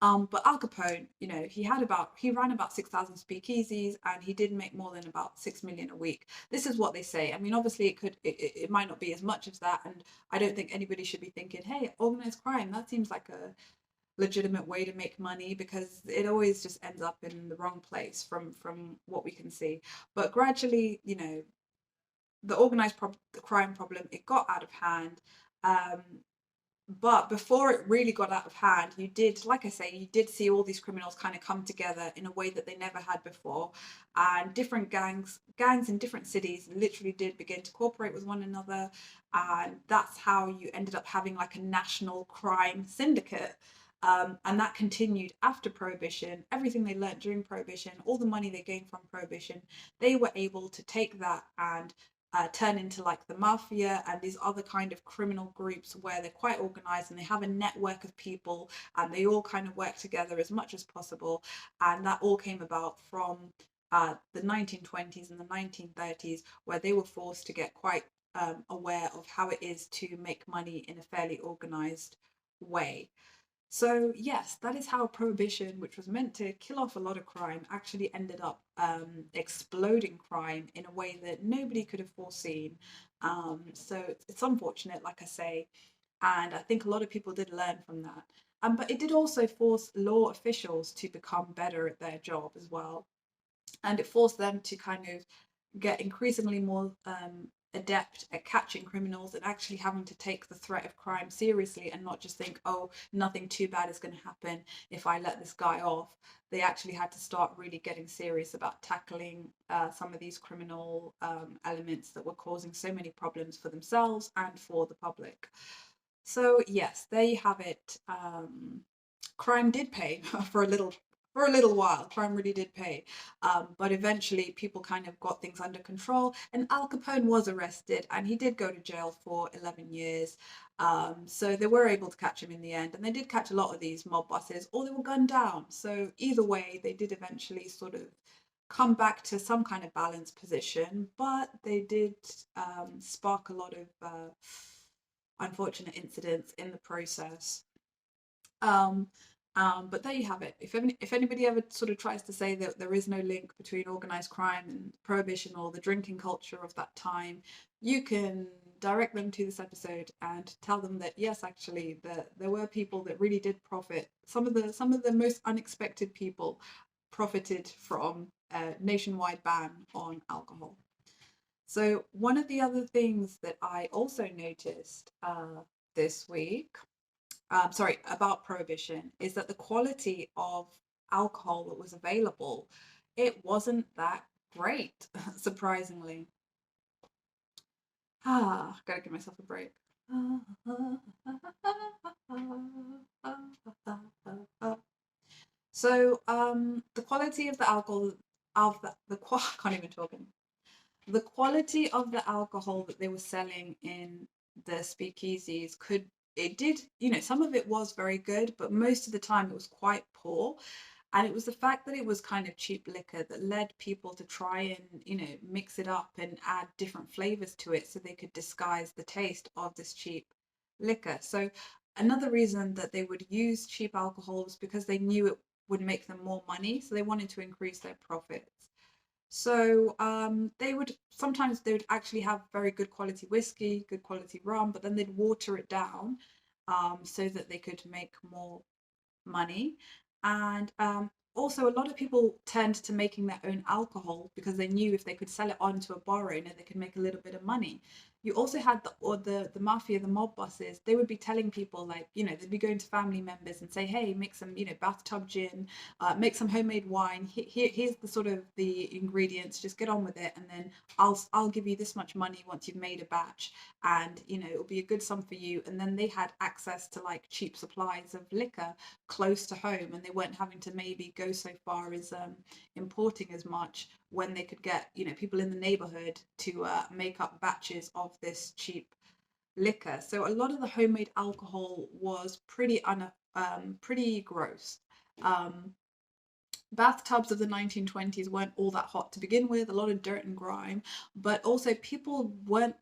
But Al Capone, he ran about 6,000 speakeasies, and he did make more than about 6 million a week. This is what they say. I mean, obviously it might not be as much as that. And I don't think anybody should be thinking, hey, organized crime, that seems like a legitimate way to make money, because it always just ends up in the wrong place from what we can see. But gradually, the organized crime problem, it got out of hand. But before it really got out of hand, you did see all these criminals kind of come together in a way that they never had before. And different gangs in different cities literally did begin to cooperate with one another. And that's how you ended up having like a national crime syndicate. And that continued after Prohibition. Everything they learned during Prohibition, all the money they gained from Prohibition, they were able to take that and turn into like the mafia and these other kind of criminal groups, where they're quite organized and they have a network of people, and they all kind of work together as much as possible. And that all came about from the 1920s and the 1930s, where they were forced to get quite aware of how it is to make money in a fairly organized way. So yes, that is how Prohibition, which was meant to kill off a lot of crime, actually ended up exploding crime in a way that nobody could have foreseen. So it's unfortunate, like I say, and I think a lot of people did learn from that. But it did also force law officials to become better at their job as well, and it forced them to kind of get increasingly more adept at catching criminals and actually having to take the threat of crime seriously and not just think, oh, nothing too bad is going to happen if I let this guy off. They actually had to start really getting serious about tackling some of these criminal elements that were causing so many problems for themselves and for the public. So yes, there you have it. Crime did pay for a little while. Crime really did pay, but eventually people kind of got things under control. And Al Capone was arrested, and he did go to jail for 11 years. So they were able to catch him in the end, and they did catch a lot of these mob bosses, or they were gunned down. So either way, they did eventually sort of come back to some kind of balanced position, but they did spark a lot of unfortunate incidents in the process. Um, but there you have it. If anybody ever sort of tries to say that there is no link between organized crime and prohibition or the drinking culture of that time, you can direct them to this episode and tell them that yes, actually, there were people that really did profit. Some of the most unexpected people profited from a nationwide ban on alcohol. So one of the other things that I also noticed this week, sorry, about prohibition, is that the quality of alcohol that was available, it wasn't that great, surprisingly. Gotta give myself a break. So, the quality of the alcohol of I can't even talk anymore. The quality of the alcohol that they were selling in the speakeasies it did, some of it was very good, but most of the time it was quite poor. And it was the fact that it was kind of cheap liquor that led people to try and, mix it up and add different flavors to it so they could disguise the taste of this cheap liquor. So another reason that they would use cheap alcohol was because they knew it would make them more money. So they wanted to increase their profits. So they would actually have very good quality whiskey, good quality rum, but then they'd water it down so that they could make more money. And also, a lot of people turned to making their own alcohol because they knew if they could sell it on to a bar owner, they could make a little bit of money. You also had the mafia, the mob bosses. They would be telling people, like, they'd be going to family members and say, hey, make some, bathtub gin, make some homemade wine. Here's the sort of the ingredients. Just get on with it, and then I'll give you this much money once you've made a batch, and it'll be a good sum for you. And then they had access to like cheap supplies of liquor close to home, and they weren't having to maybe go so far as importing as much when they could get people in the neighborhood to make up batches of this cheap liquor. So a lot of the homemade alcohol was pretty gross. Bathtubs of the 1920s weren't all that hot to begin with, a lot of dirt and grime, but also people weren't,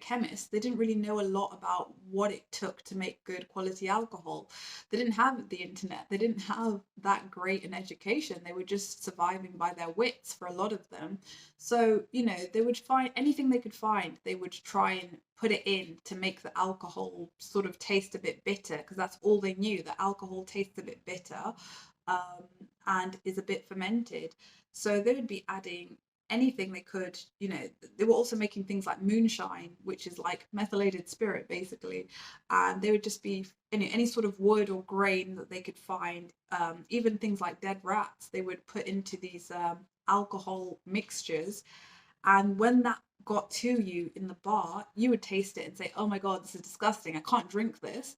chemists. They didn't really know a lot about what it took to make good quality alcohol. They didn't have the internet. They didn't have that great an education. They were just surviving by their wits for a lot of them. So, they would find anything they could find, they would try and put it in to make the alcohol sort of taste a bit bitter, because that's all they knew, that alcohol tastes a bit bitter um, and is a bit fermented. So they would be adding anything they could. They were also making things like moonshine, which is like methylated spirit basically, and they would just be any sort of wood or grain that they could find, even things like dead rats they would put into these alcohol mixtures. And when that got to you in the bar, you would taste it and say, oh my God, this is disgusting. I can't drink this.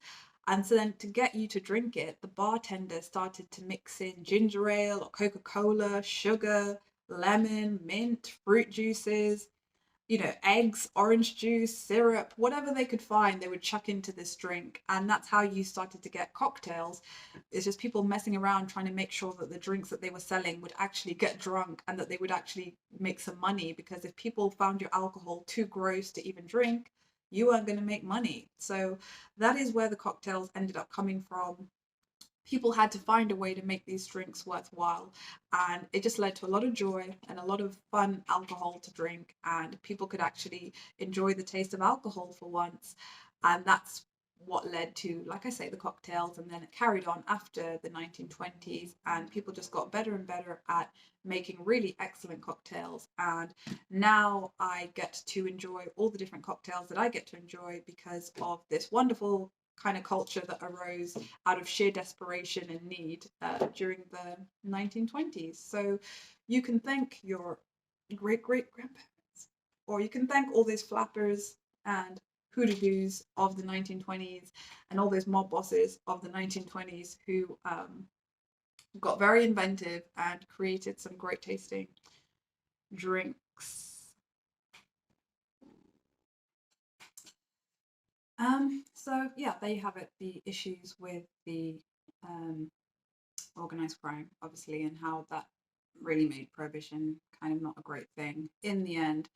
And so then to get you to drink it, the bartender started to mix in ginger ale or Coca-Cola, sugar, lemon, mint, fruit juices, eggs, orange juice, syrup, whatever they could find, they would chuck into this drink. And that's how you started to get cocktails. It's just people messing around trying to make sure that the drinks that they were selling would actually get drunk and that they would actually make some money. Because if people found your alcohol too gross to even drink, you weren't going to make money. So that is where the cocktails ended up coming from. People had to find a way to make these drinks worthwhile, and it just led to a lot of joy and a lot of fun alcohol to drink, and people could actually enjoy the taste of alcohol for once. And that's what led to, like I say, the cocktails, and then it carried on after the 1920s, and people just got better and better at making really excellent cocktails. And now I get to enjoy all the different cocktails that I get to enjoy because of this wonderful kind of culture that arose out of sheer desperation and need during the 1920s. So you can thank your great great grandparents, or you can thank all these flappers and hoodoo-doos of the 1920s and all those mob bosses of the 1920s who got very inventive and created some great tasting drinks. So yeah, there you have it. The issues with the organized crime, obviously, and how that really made prohibition kind of not a great thing in the end.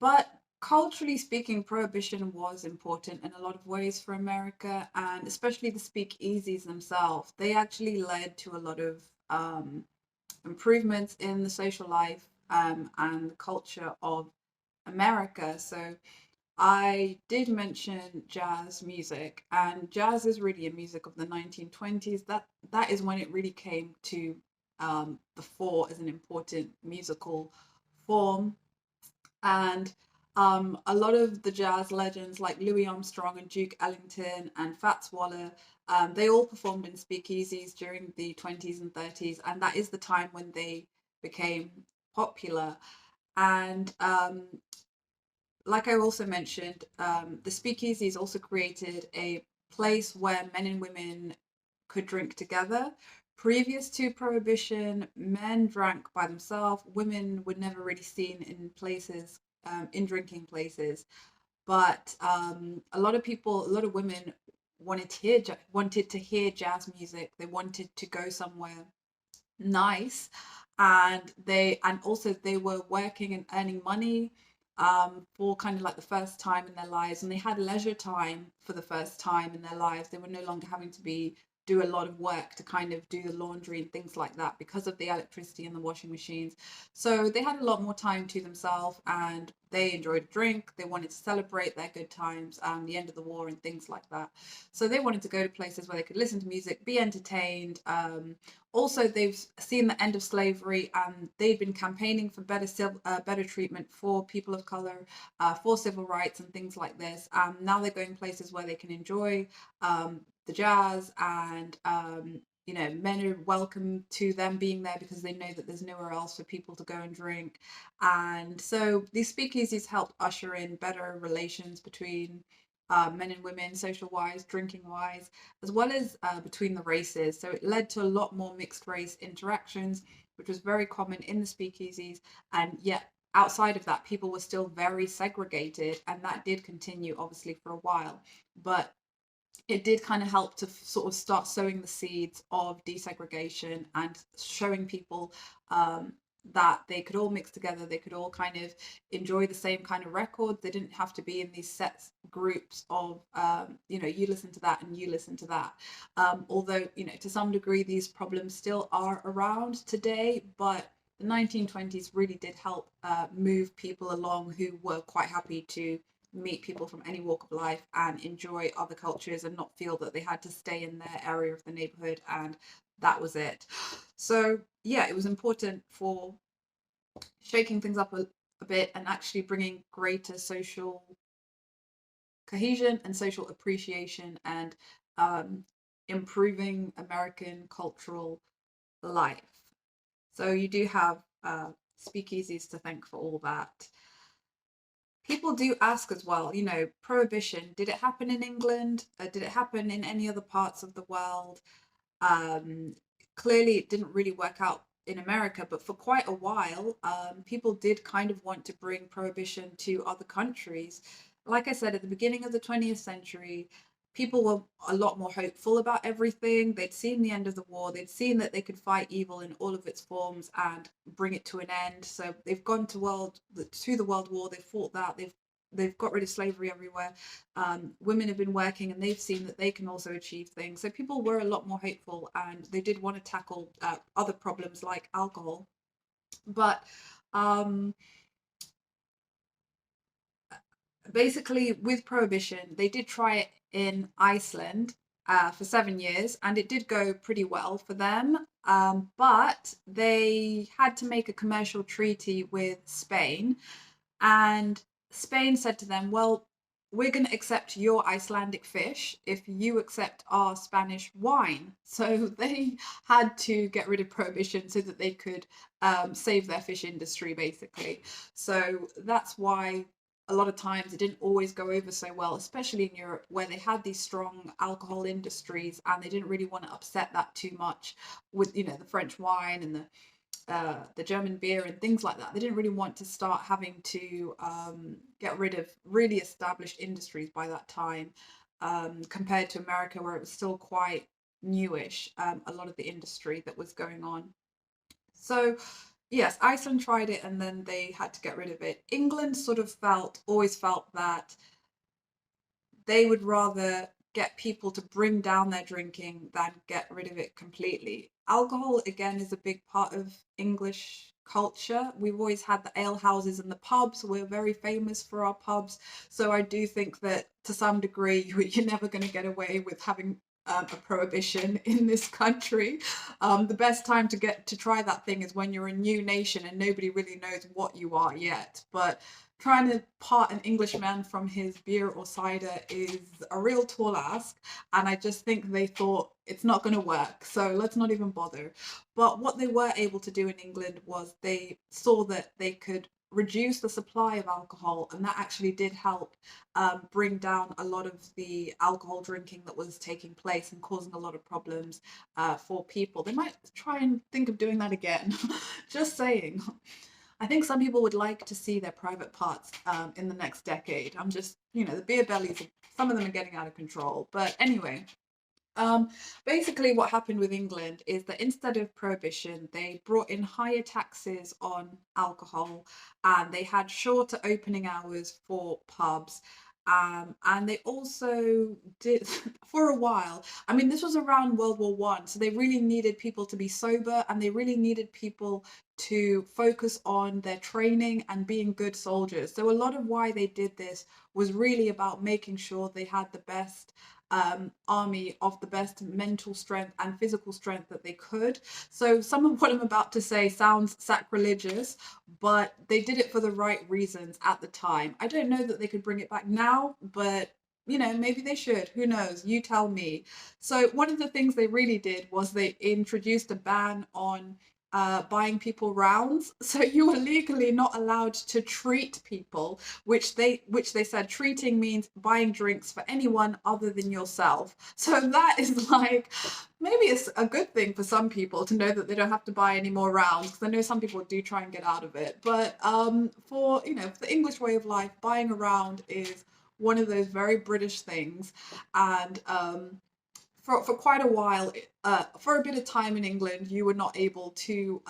But culturally speaking, prohibition was important in a lot of ways for America, and especially the speakeasies themselves. They actually led to a lot of improvements in the social life and the culture of America. So I did mention jazz music, and jazz is really a music of the 1920s. That is when it really came to the fore as an important musical form. And a lot of the jazz legends like Louis Armstrong and Duke Ellington and Fats Waller, they all performed in speakeasies during the 20s and 30s, and that is the time when they became popular. And like I also mentioned, the speakeasies also created a place where men and women could drink together. Previous to Prohibition, men drank by themselves. Women were never really seen in places, in drinking places. But a lot of people, a lot of women wanted to hear jazz music. They wanted to go somewhere nice, and also they were working and earning money for kind of like the first time in their lives, and they had leisure time for the first time in their lives. They were no longer having to be do a lot of work to kind of do the laundry and things like that because of the electricity and the washing machines. So they had a lot more time to themselves, and they enjoyed a drink. They wanted to celebrate their good times, the end of the war and things like that. So they wanted to go to places where they could listen to music, be entertained. Also, they've seen the end of slavery, and they've been campaigning for better treatment for people of color, for civil rights and things like this. Now they're going places where they can enjoy the jazz, and men are welcome to them being there because they know that there's nowhere else for people to go and drink. And so these speakeasies helped usher in better relations between men and women, social wise, drinking wise, as well as between the races. So it led to a lot more mixed race interactions, which was very common in the speakeasies. And yet, outside of that, people were still very segregated, and that did continue obviously for a while. But it did kind of help to sort of start sowing the seeds of desegregation and showing people that they could all mix together. They could all kind of enjoy the same kind of record. They didn't have to be in these set groups of, you listen to that and you listen to that. Although, to some degree, these problems still are around today, but the 1920s really did help move people along who were quite happy to meet people from any walk of life and enjoy other cultures and not feel that they had to stay in their area of the neighborhood and that was it. So yeah, it was important for shaking things up a bit and actually bringing greater social cohesion and social appreciation and improving American cultural life. So you do have speakeasies to thank for all that. People do ask as well, prohibition, did it happen in England? Did it happen in any other parts of the world? Clearly, it didn't really work out in America, but for quite a while, people did kind of want to bring prohibition to other countries. Like I said, at the beginning of the 20th century, people were a lot more hopeful about everything. They'd seen the end of the war. They'd seen that they could fight evil in all of its forms and bring it to an end. So they've gone to the World War. They've fought that. They've got rid of slavery everywhere. Women have been working, and they've seen that they can also achieve things. So people were a lot more hopeful, and they did want to tackle other problems like alcohol. But basically with prohibition, they did try it in Iceland for 7 years, and it did go pretty well for them. But they had to make a commercial treaty with Spain, and Spain said to them, well, we're going to accept your Icelandic fish if you accept our Spanish wine. So they had to get rid of prohibition so that they could save their fish industry, basically. So that's why a lot of times it didn't always go over so well, especially in Europe, where they had these strong alcohol industries and they didn't really want to upset that too much with, the French wine and the German beer and things like that. They didn't really want to start having to get rid of really established industries by that time, compared to America, where it was still quite newish, a lot of the industry that was going on. So, yes, Iceland tried it and then they had to get rid of it. England sort of always felt that they would rather get people to bring down their drinking than get rid of it completely. Alcohol, again, is a big part of English culture. We've always had the ale houses and the pubs. We're very famous for our pubs. So I do think that to some degree, you're never going to get away with having a prohibition in this country. The best time to try that thing is when you're a new nation and nobody really knows what you are yet. But trying to part an Englishman from his beer or cider is a real tall ask, and I just think they thought it's not going to work, so let's not even bother. But what they were able to do in England was they saw that they could reduce the supply of alcohol, and that actually did help bring down a lot of the alcohol drinking that was taking place and causing a lot of problems for people. They might try and think of doing that again. Just saying. I think some people would like to see their private parts in the next decade. I'm just, the beer bellies, some of them are getting out of control. But anyway, basically what happened with England is that instead of prohibition, they brought in higher taxes on alcohol, and they had shorter opening hours for pubs. And they also did for a while. I mean, this was around World War One, so they really needed people to be sober, and they really needed people to focus on their training and being good soldiers. So a lot of why they did this was really about making sure they had the best army of the best mental strength and physical strength that they could. So some of what I'm about to say sounds sacrilegious, but they did it for the right reasons at the time. I don't know that they could bring it back now, but maybe they should. Who knows? You tell me. So one of the things they really did was they introduced a ban on buying people rounds. So you were legally not allowed to treat people, which they said treating means buying drinks for anyone other than yourself. So that is like, maybe it's a good thing for some people to know that they don't have to buy any more rounds, because I know some people do try and get out of it. But for for the English way of life, buying a round is one of those very British things. And for quite a while, for a bit of time in England, you were not able to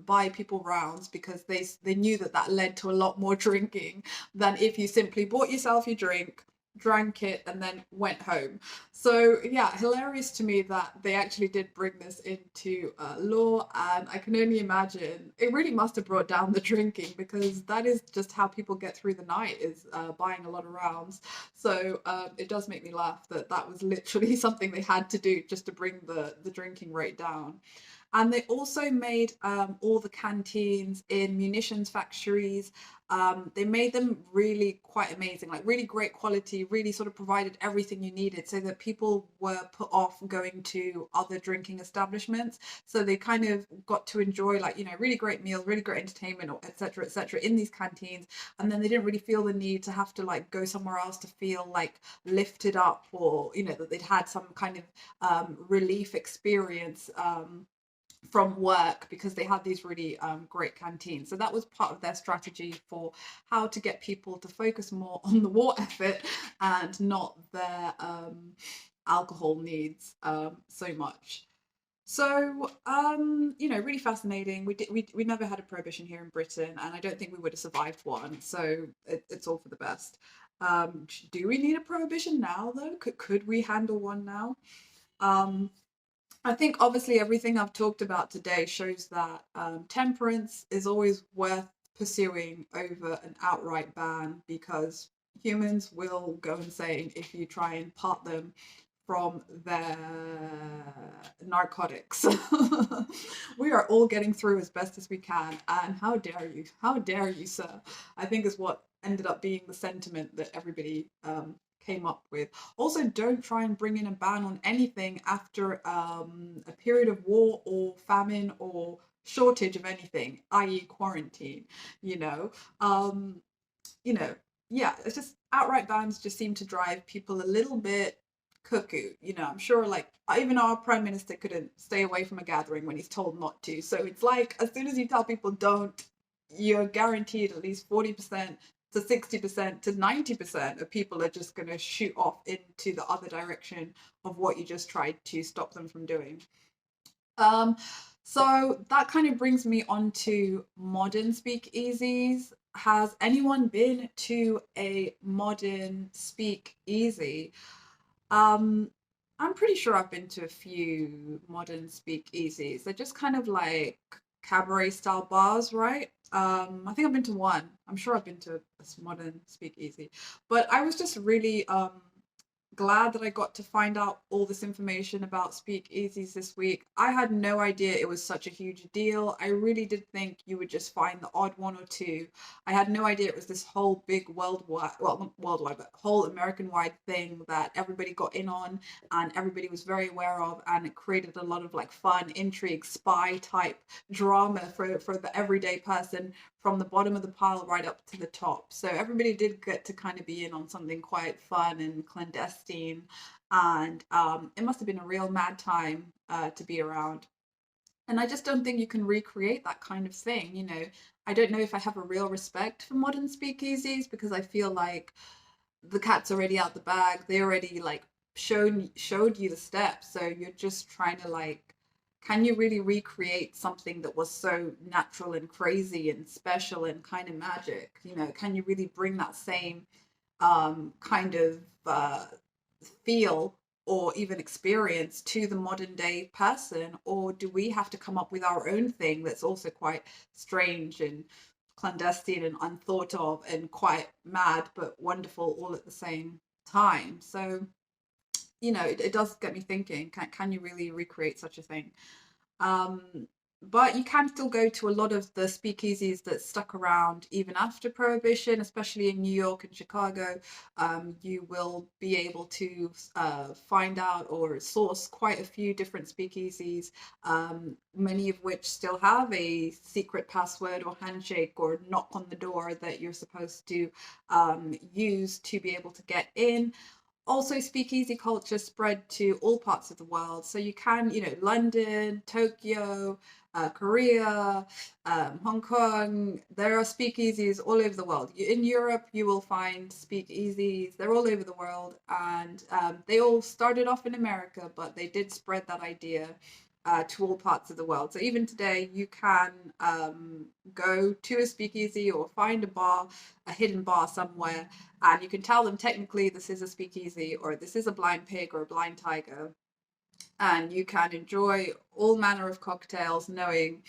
buy people rounds, because they knew that led to a lot more drinking than if you simply bought yourself your drink, drank it, and then went home. So yeah, hilarious to me that they actually did bring this into law, and I can only imagine it really must have brought down the drinking, because that is just how people get through the night, is buying a lot of rounds. So it does make me laugh that was literally something they had to do just to bring the drinking rate down. And they also made all the canteens in munitions factories. They made them really quite amazing, like really great quality, really sort of provided everything you needed, so that people were put off going to other drinking establishments. So they kind of got to enjoy, like, really great meals, really great entertainment, etc., etc., in these canteens. And then they didn't really feel the need to have to like go somewhere else to feel like lifted up, or that they'd had some kind of relief experience from work, because they had these really great canteens. So that was part of their strategy for how to get people to focus more on the war effort and not their alcohol needs so much. So really fascinating. We never had a prohibition here in Britain, and I don't think we would have survived one. So it's all for the best. Do we need a prohibition now, though? Could we handle one now? I think obviously everything I've talked about today shows that temperance is always worth pursuing over an outright ban, because humans will go insane if you try and part them from their narcotics. We are all getting through as best as we can, and how dare you, sir? I think is what ended up being the sentiment that everybody came up with. Also, don't try and bring in a ban on anything after a period of war or famine or shortage of anything, i.e., quarantine. You know, um, you know, yeah, it's just outright bans just seem to drive people a little bit cuckoo. I'm sure like even our prime minister couldn't stay away from a gathering when he's told not to. So it's like as soon as you tell people don't, you're guaranteed at least 40% to 60% to 90% of people are just going to shoot off into the other direction of what you just tried to stop them from doing. Um, so that kind of brings me on to modern speakeasies. Has anyone been to a modern speakeasy? Um, I'm pretty sure I've been to a few modern speakeasies. They're just kind of like cabaret style bars, right? I think I've been to one. I'm sure I've been to a modern speakeasy, but I was just really glad that I got to find out all this information about speakeasies this week. I had no idea it was such a huge deal. I really did think you would just find the odd one or two. I had no idea it was this whole big worldwide, well, not worldwide, but whole American-wide thing that everybody got in on and everybody was very aware of, and it created a lot of like fun, intrigue, spy type drama for the everyday person from the bottom of the pile right up to the top. So everybody did get to kind of be in on something quite fun and clandestine. And it must have been a real mad time to be around. And I just don't think you can recreate that kind of thing. I don't know if I have a real respect for modern speakeasies because I feel like the cat's already out the bag. They already like showed you the steps. So you're just trying to like, can you really recreate something that was so natural and crazy and special and kind of magic? Can you really bring that same kind of feel or even experience to the modern day person? Or do we have to come up with our own thing that's also quite strange and clandestine and unthought of and quite mad but wonderful all at the same time? So, it does get me thinking, can you really recreate such a thing? Um, but you can still go to a lot of the speakeasies that stuck around even after Prohibition, especially in New York and Chicago. You will be able to find out or source quite a few different speakeasies, many of which still have a secret password or handshake or knock on the door that you're supposed to use to be able to get in. Also, speakeasy culture spread to all parts of the world. So you can, London, Tokyo, Korea, Hong Kong, there are speakeasies all over the world. In Europe, you will find speakeasies. They're all over the world. And they all started off in America, but they did spread that idea to all parts of the world. So even today, you can go to a speakeasy or find a hidden bar somewhere, and you can tell them technically this is a speakeasy or this is a blind pig or a blind tiger, and you can enjoy all manner of cocktails knowing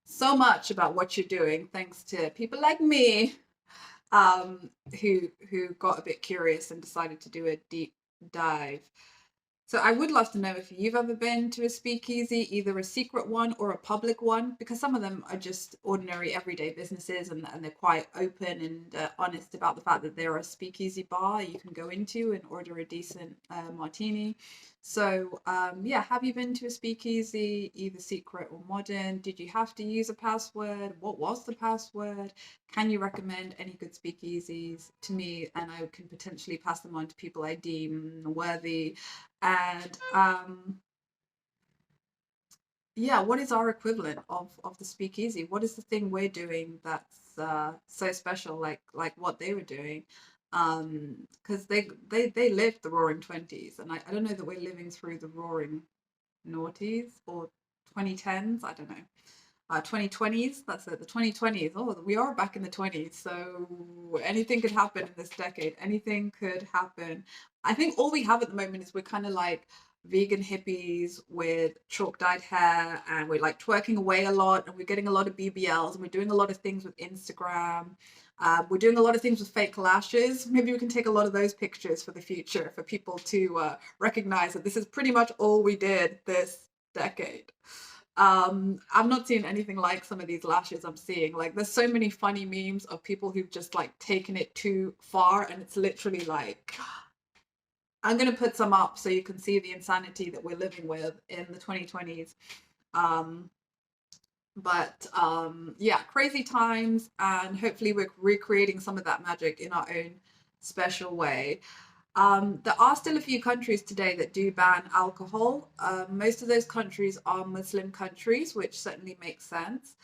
so much about what you're doing thanks to people like me, who got a bit curious and decided to do a deep dive. So I would love to know if you've ever been to a speakeasy, either a secret one or a public one, because some of them are just ordinary everyday businesses, and they're quite open and honest about the fact that they're a speakeasy bar you can go into and order a decent martini. So yeah, have you been to a speakeasy, either secret or modern? Did you have to use a password? What was the password? Can you recommend any good speakeasies to me? And I can potentially pass them on to people I deem worthy. And yeah, what is our equivalent of the speakeasy? What is the thing we're doing that's so special, like what they were doing? Because they lived the Roaring Twenties, and I don't know that we're living through the Roaring Noughties or 2010s. I don't know. 2020s, that's it, the 2020s. Oh, we are back in the 20s, so anything could happen in this decade. Anything could happen. I think all we have at the moment is we're kind of like vegan hippies with chalk dyed hair, and we're like twerking away a lot, and we're getting a lot of BBLs, and we're doing a lot of things with Instagram. We're doing a lot of things with fake lashes. Maybe we can take a lot of those pictures for the future for people to recognize that this is pretty much all we did this decade. I've not seen anything like some of these lashes I'm seeing. Like, there's so many funny memes of people who've just like taken it too far, and it's literally like, I'm gonna put some up so you can see the insanity that we're living with in the 2020s. Um, yeah, crazy times, and hopefully we're recreating some of that magic in our own special way. There are still a few countries today that do ban alcohol. Most of those countries are Muslim countries, which certainly makes sense.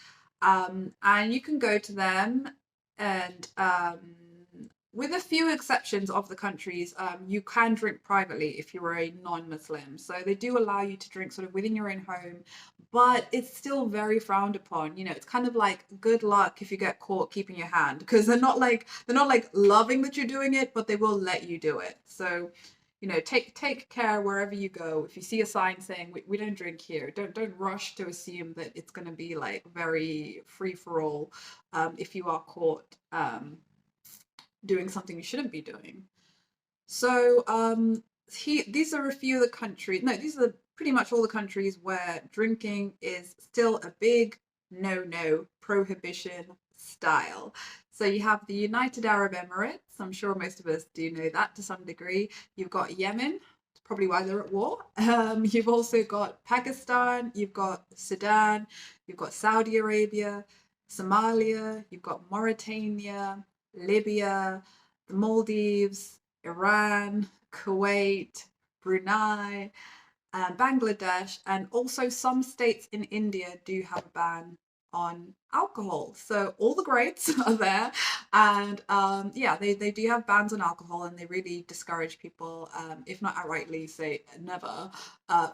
And you can go to them, and with a few exceptions of the countries, you can drink privately if you're a non-Muslim. So they do allow you to drink sort of within your own home, but it's still very frowned upon. You know, it's kind of like good luck if you get caught keeping your hand, because they're not like loving that you're doing it, but they will let you do it. So, you know, take care wherever you go. If you see a sign saying we don't drink here, don't rush to assume that it's going to be like very free for all if you are caught doing something you shouldn't be doing. So these are a few of the countries. No, these are pretty much all the countries where drinking is still a big no-no, prohibition style. So you have the United Arab Emirates. I'm sure most of us do know that to some degree. You've got Yemen. It's probably why they're at war. You've also got Pakistan. You've got Sudan. You've got Saudi Arabia, Somalia. You've got Mauritania, Libya, the Maldives, Iran, Kuwait, Brunei, Bangladesh, and also some states in India do have a ban on alcohol. So all the greats are there, and yeah, they do have bans on alcohol, and they really discourage people, if not outrightly say never,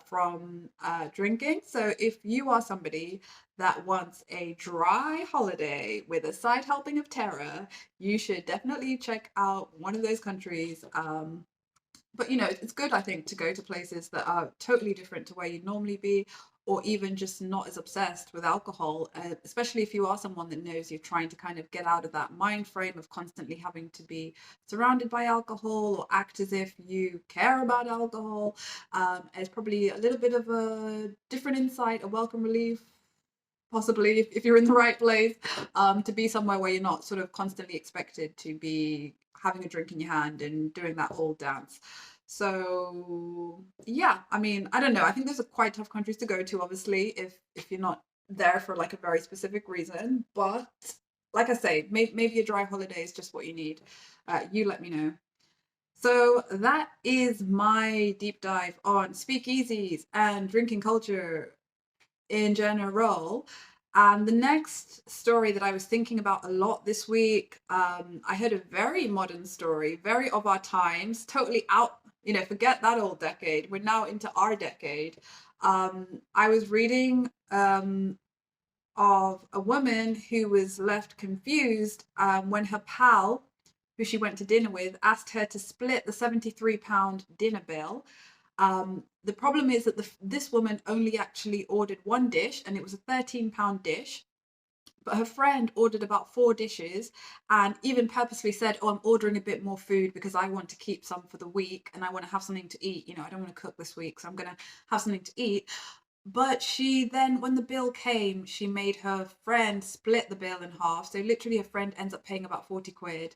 from drinking. So if you are somebody that wants a dry holiday with a side helping of terror, you should definitely check out one of those countries. But you know, it's good, I think, to go to places that are totally different to where you'd normally be, or even just not as obsessed with alcohol, especially if you are someone that knows you're trying to kind of get out of that mind frame of constantly having to be surrounded by alcohol or act as if you care about alcohol. It's probably a little bit of a different insight, a welcome relief, possibly if you're in the right place, to be somewhere where you're not sort of constantly expected to be having a drink in your hand and doing that whole dance. So yeah, I mean, I don't know. I think those are quite tough countries to go to, obviously, if you're not there for like a very specific reason. But like I say, maybe a dry holiday is just what you need. You let me know. So that is my deep dive on speakeasies and drinking culture in general. And the next story that I was thinking about a lot this week, I heard a very modern story, very of our times, totally out, you know, forget that old decade. We're now into our decade. I was reading of a woman who was left confused when her pal, who she went to dinner with, asked her to split the £73 dinner bill. The problem is that this woman only actually ordered one dish, and it was a £13 dish. But her friend ordered about 4 dishes, and even purposely said, "Oh, I'm ordering a bit more food because I want to keep some for the week, and I want to have something to eat. You know, I don't want to cook this week, so I'm going to have something to eat." But she then, when the bill came, she made her friend split the bill in half. So literally, her friend ends up paying about 40 quid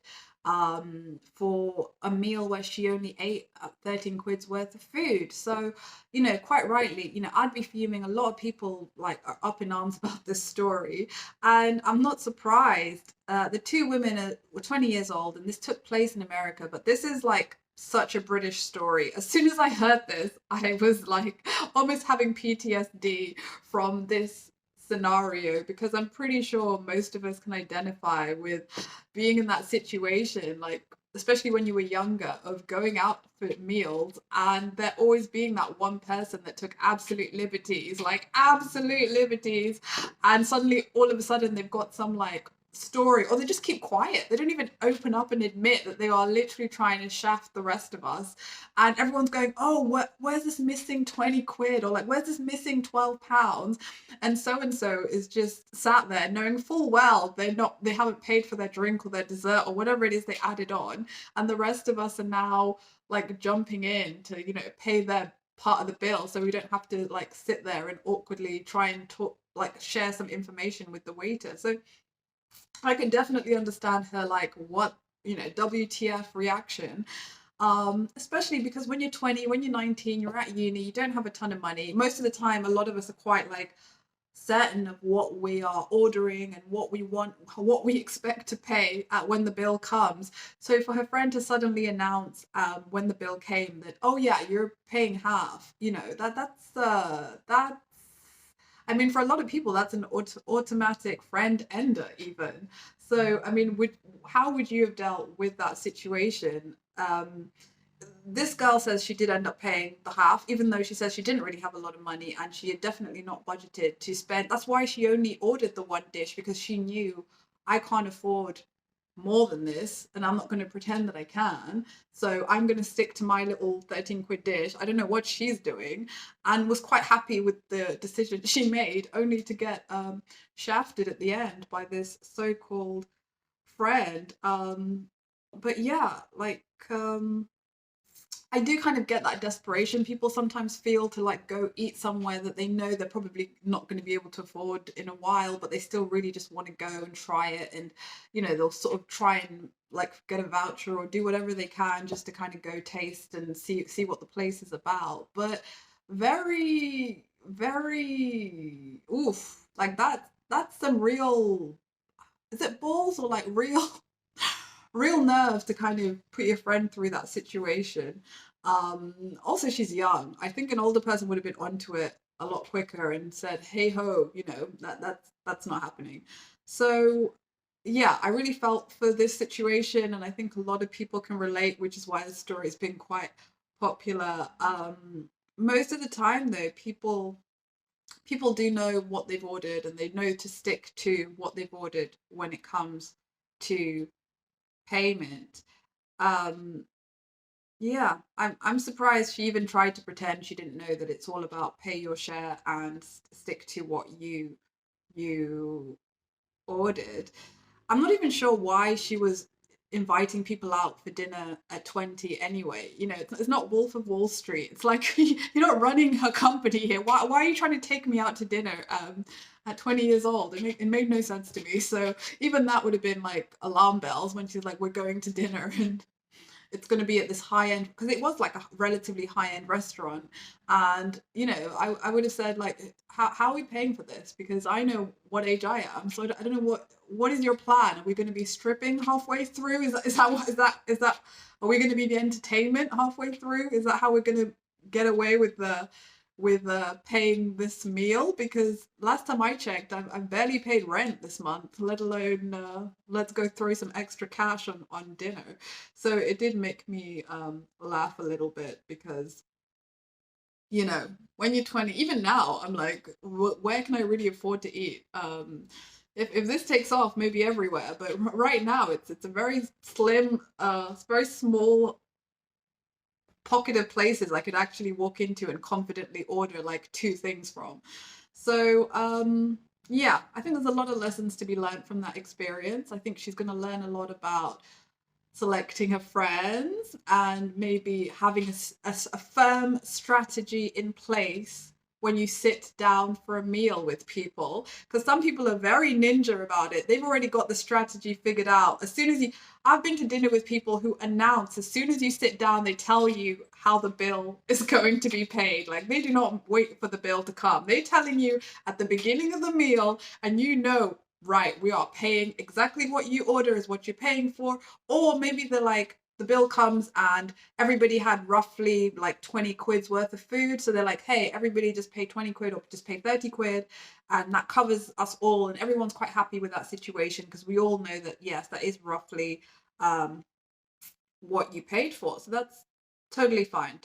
for a meal where she only ate 13 quid's worth of food. So, you know, quite rightly, you know, I'd be fuming. A lot of people like are up in arms about this story, and I'm not surprised. The two women were 20 years old, and this took place in America, but this is like such a British story. As soon as I heard this, I was like almost having PTSD from this scenario, because I'm pretty sure most of us can identify with being in that situation, like especially when you were younger, of going out for meals and there always being that one person that took absolute liberties, like absolute liberties, and suddenly all of a sudden they've got some like story, or they just keep quiet. They don't even open up and admit that they are literally trying to shaft the rest of us. And everyone's going, oh, where's this missing 20 quid? Or like, where's this missing £12? And so is just sat there knowing full well they haven't paid for their drink or their dessert or whatever it is they added on. And the rest of us are now like jumping in to, pay their part of the bill, so we don't have to like sit there and awkwardly try and talk, like share some information with the waiter. So I can definitely understand her like, what, WTF reaction. Especially because when you're 20, when you're 19, you're at uni, you don't have a ton of money. Most of the time, a lot of us are quite like certain of what we are ordering and what we want, what we expect to pay at when the bill comes. So for her friend to suddenly announce when the bill came that, oh yeah, you're paying half, that's I mean, for a lot of people, that's an automatic friend ender, even. So, I mean, how would you have dealt with that situation? This girl says she did end up paying the half, even though she says she didn't really have a lot of money and she had definitely not budgeted to spend. That's why she only ordered the one dish, because she knew, I can't afford more than this and I'm not going to pretend that I can. So I'm going to stick to my little 13 quid dish. I don't know what she's doing, and was quite happy with the decision she made, only to get shafted at the end by this so-called friend. But yeah, like I do kind of get that desperation people sometimes feel to like go eat somewhere that they know they're probably not going to be able to afford in a while, but they still really just want to go and try it. And, they'll sort of try and like get a voucher or do whatever they can just to kind of go taste and see what the place is about. But very, very, oof, like that's some real, is it balls or like real real nerve to kind of put your friend through that situation. Also, she's young. I think an older person would have been onto it a lot quicker and said, "Hey ho, that's not happening." So, yeah, I really felt for this situation, and I think a lot of people can relate, which is why the story has been quite popular. Most of the time, though, people do know what they've ordered, and they know to stick to what they've ordered when it comes to payment. Um, yeah, I'm surprised she even tried to pretend she didn't know that it's all about pay your share and stick to what you ordered. I'm not even sure why she was inviting people out for dinner at 20 anyway. It's not Wolf of Wall Street. It's like you're not running her company here. Why are you trying to take me out to dinner at 20 years old? It made no sense to me. So even that would have been like alarm bells when she's like, we're going to dinner and it's going to be at this high end, because it was like a relatively high end restaurant. And I would have said like, how are we paying for this, because I know what age I am, so I don't know what is your plan. Are we going to be stripping halfway through? Is that are we going to be the entertainment halfway through? Is that how we're going to get away with paying this meal? Because last time I checked, I've barely paid rent this month, let alone let's go throw some extra cash on dinner. So it did make me laugh a little bit, because when you're 20, even now, I'm like, where can I really afford to eat? If this takes off, maybe everywhere, but right now it's a very slim, it's very small pocket of places I could actually walk into and confidently order like two things from. So yeah, I think there's a lot of lessons to be learned from that experience. I think she's going to learn a lot about selecting her friends and maybe having a firm strategy in place when you sit down for a meal with people, because some people are very ninja about it. They've already got the strategy figured out. I've been to dinner with people who announce, as soon as you sit down, they tell you how the bill is going to be paid. Like, they do not wait for the bill to come. They're telling you at the beginning of the meal, and right, we are paying exactly what you order is what you're paying for. Or maybe they're like, the bill comes and everybody had roughly like 20 quid's worth of food. So they're like, hey, everybody just pay 20 quid or just pay 30 quid. And that covers us all. And everyone's quite happy with that situation, because we all know that, yes, that is roughly what you paid for. So totally fine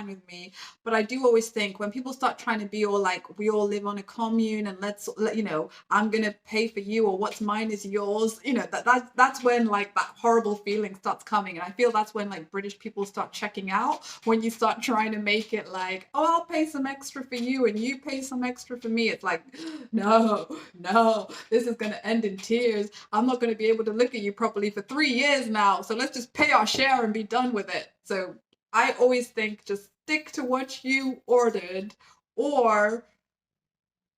with me. But I do always think when people start trying to be all like, we all live on a commune and I'm gonna pay for you, or what's mine is yours, that's when like that horrible feeling starts coming. And I feel that's when like British people start checking out, when you start trying to make it like, oh, I'll pay some extra for you and you pay some extra for me. It's like, no, no, this is gonna end in tears. I'm not gonna be able to look at you properly for 3 years now. So let's just pay our share and be done with it. So I always think just stick to what you ordered, or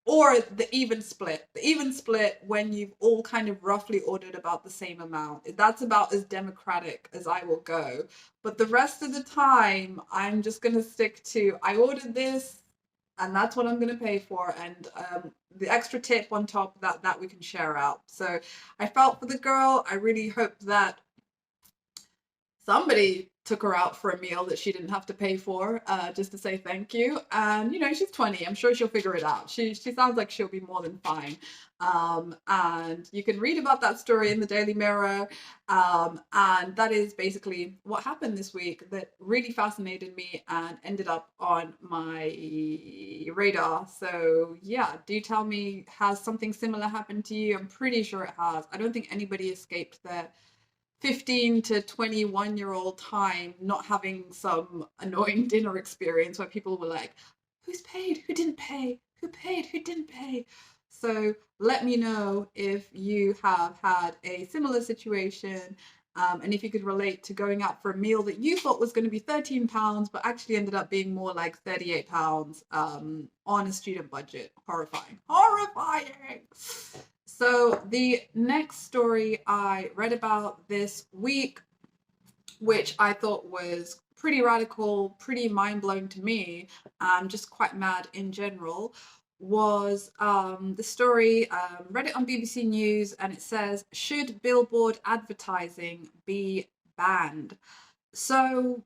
the even split. The even split when you've all kind of roughly ordered about the same amount. That's about as democratic as I will go. But the rest of the time, I'm just gonna stick to, I ordered this and that's what I'm gonna pay for, and the extra tip on top of that we can share out. So I felt for the girl. I really hope that somebody took her out for a meal that she didn't have to pay for, just to say thank you. And she's 20. I'm sure she'll figure it out. She sounds like she'll be more than fine. And you can read about that story in the Daily Mirror. And that is basically what happened this week that really fascinated me and ended up on my radar. So yeah, do tell me, has something similar happened to you? I'm pretty sure it has. I don't think anybody escaped their 15 to 21-year-old time not having some annoying dinner experience where people were like, who's paid, who didn't pay, who paid, who didn't pay. So let me know if you have had a similar situation, and if you could relate to going out for a meal that you thought was going to be £13 but actually ended up being more like £38, on a student budget. Horrifying. So the next story I read about this week, which I thought was pretty radical, pretty mind-blowing to me, just quite mad in general, was the story, read it on BBC News, and it says, should billboard advertising be banned? So,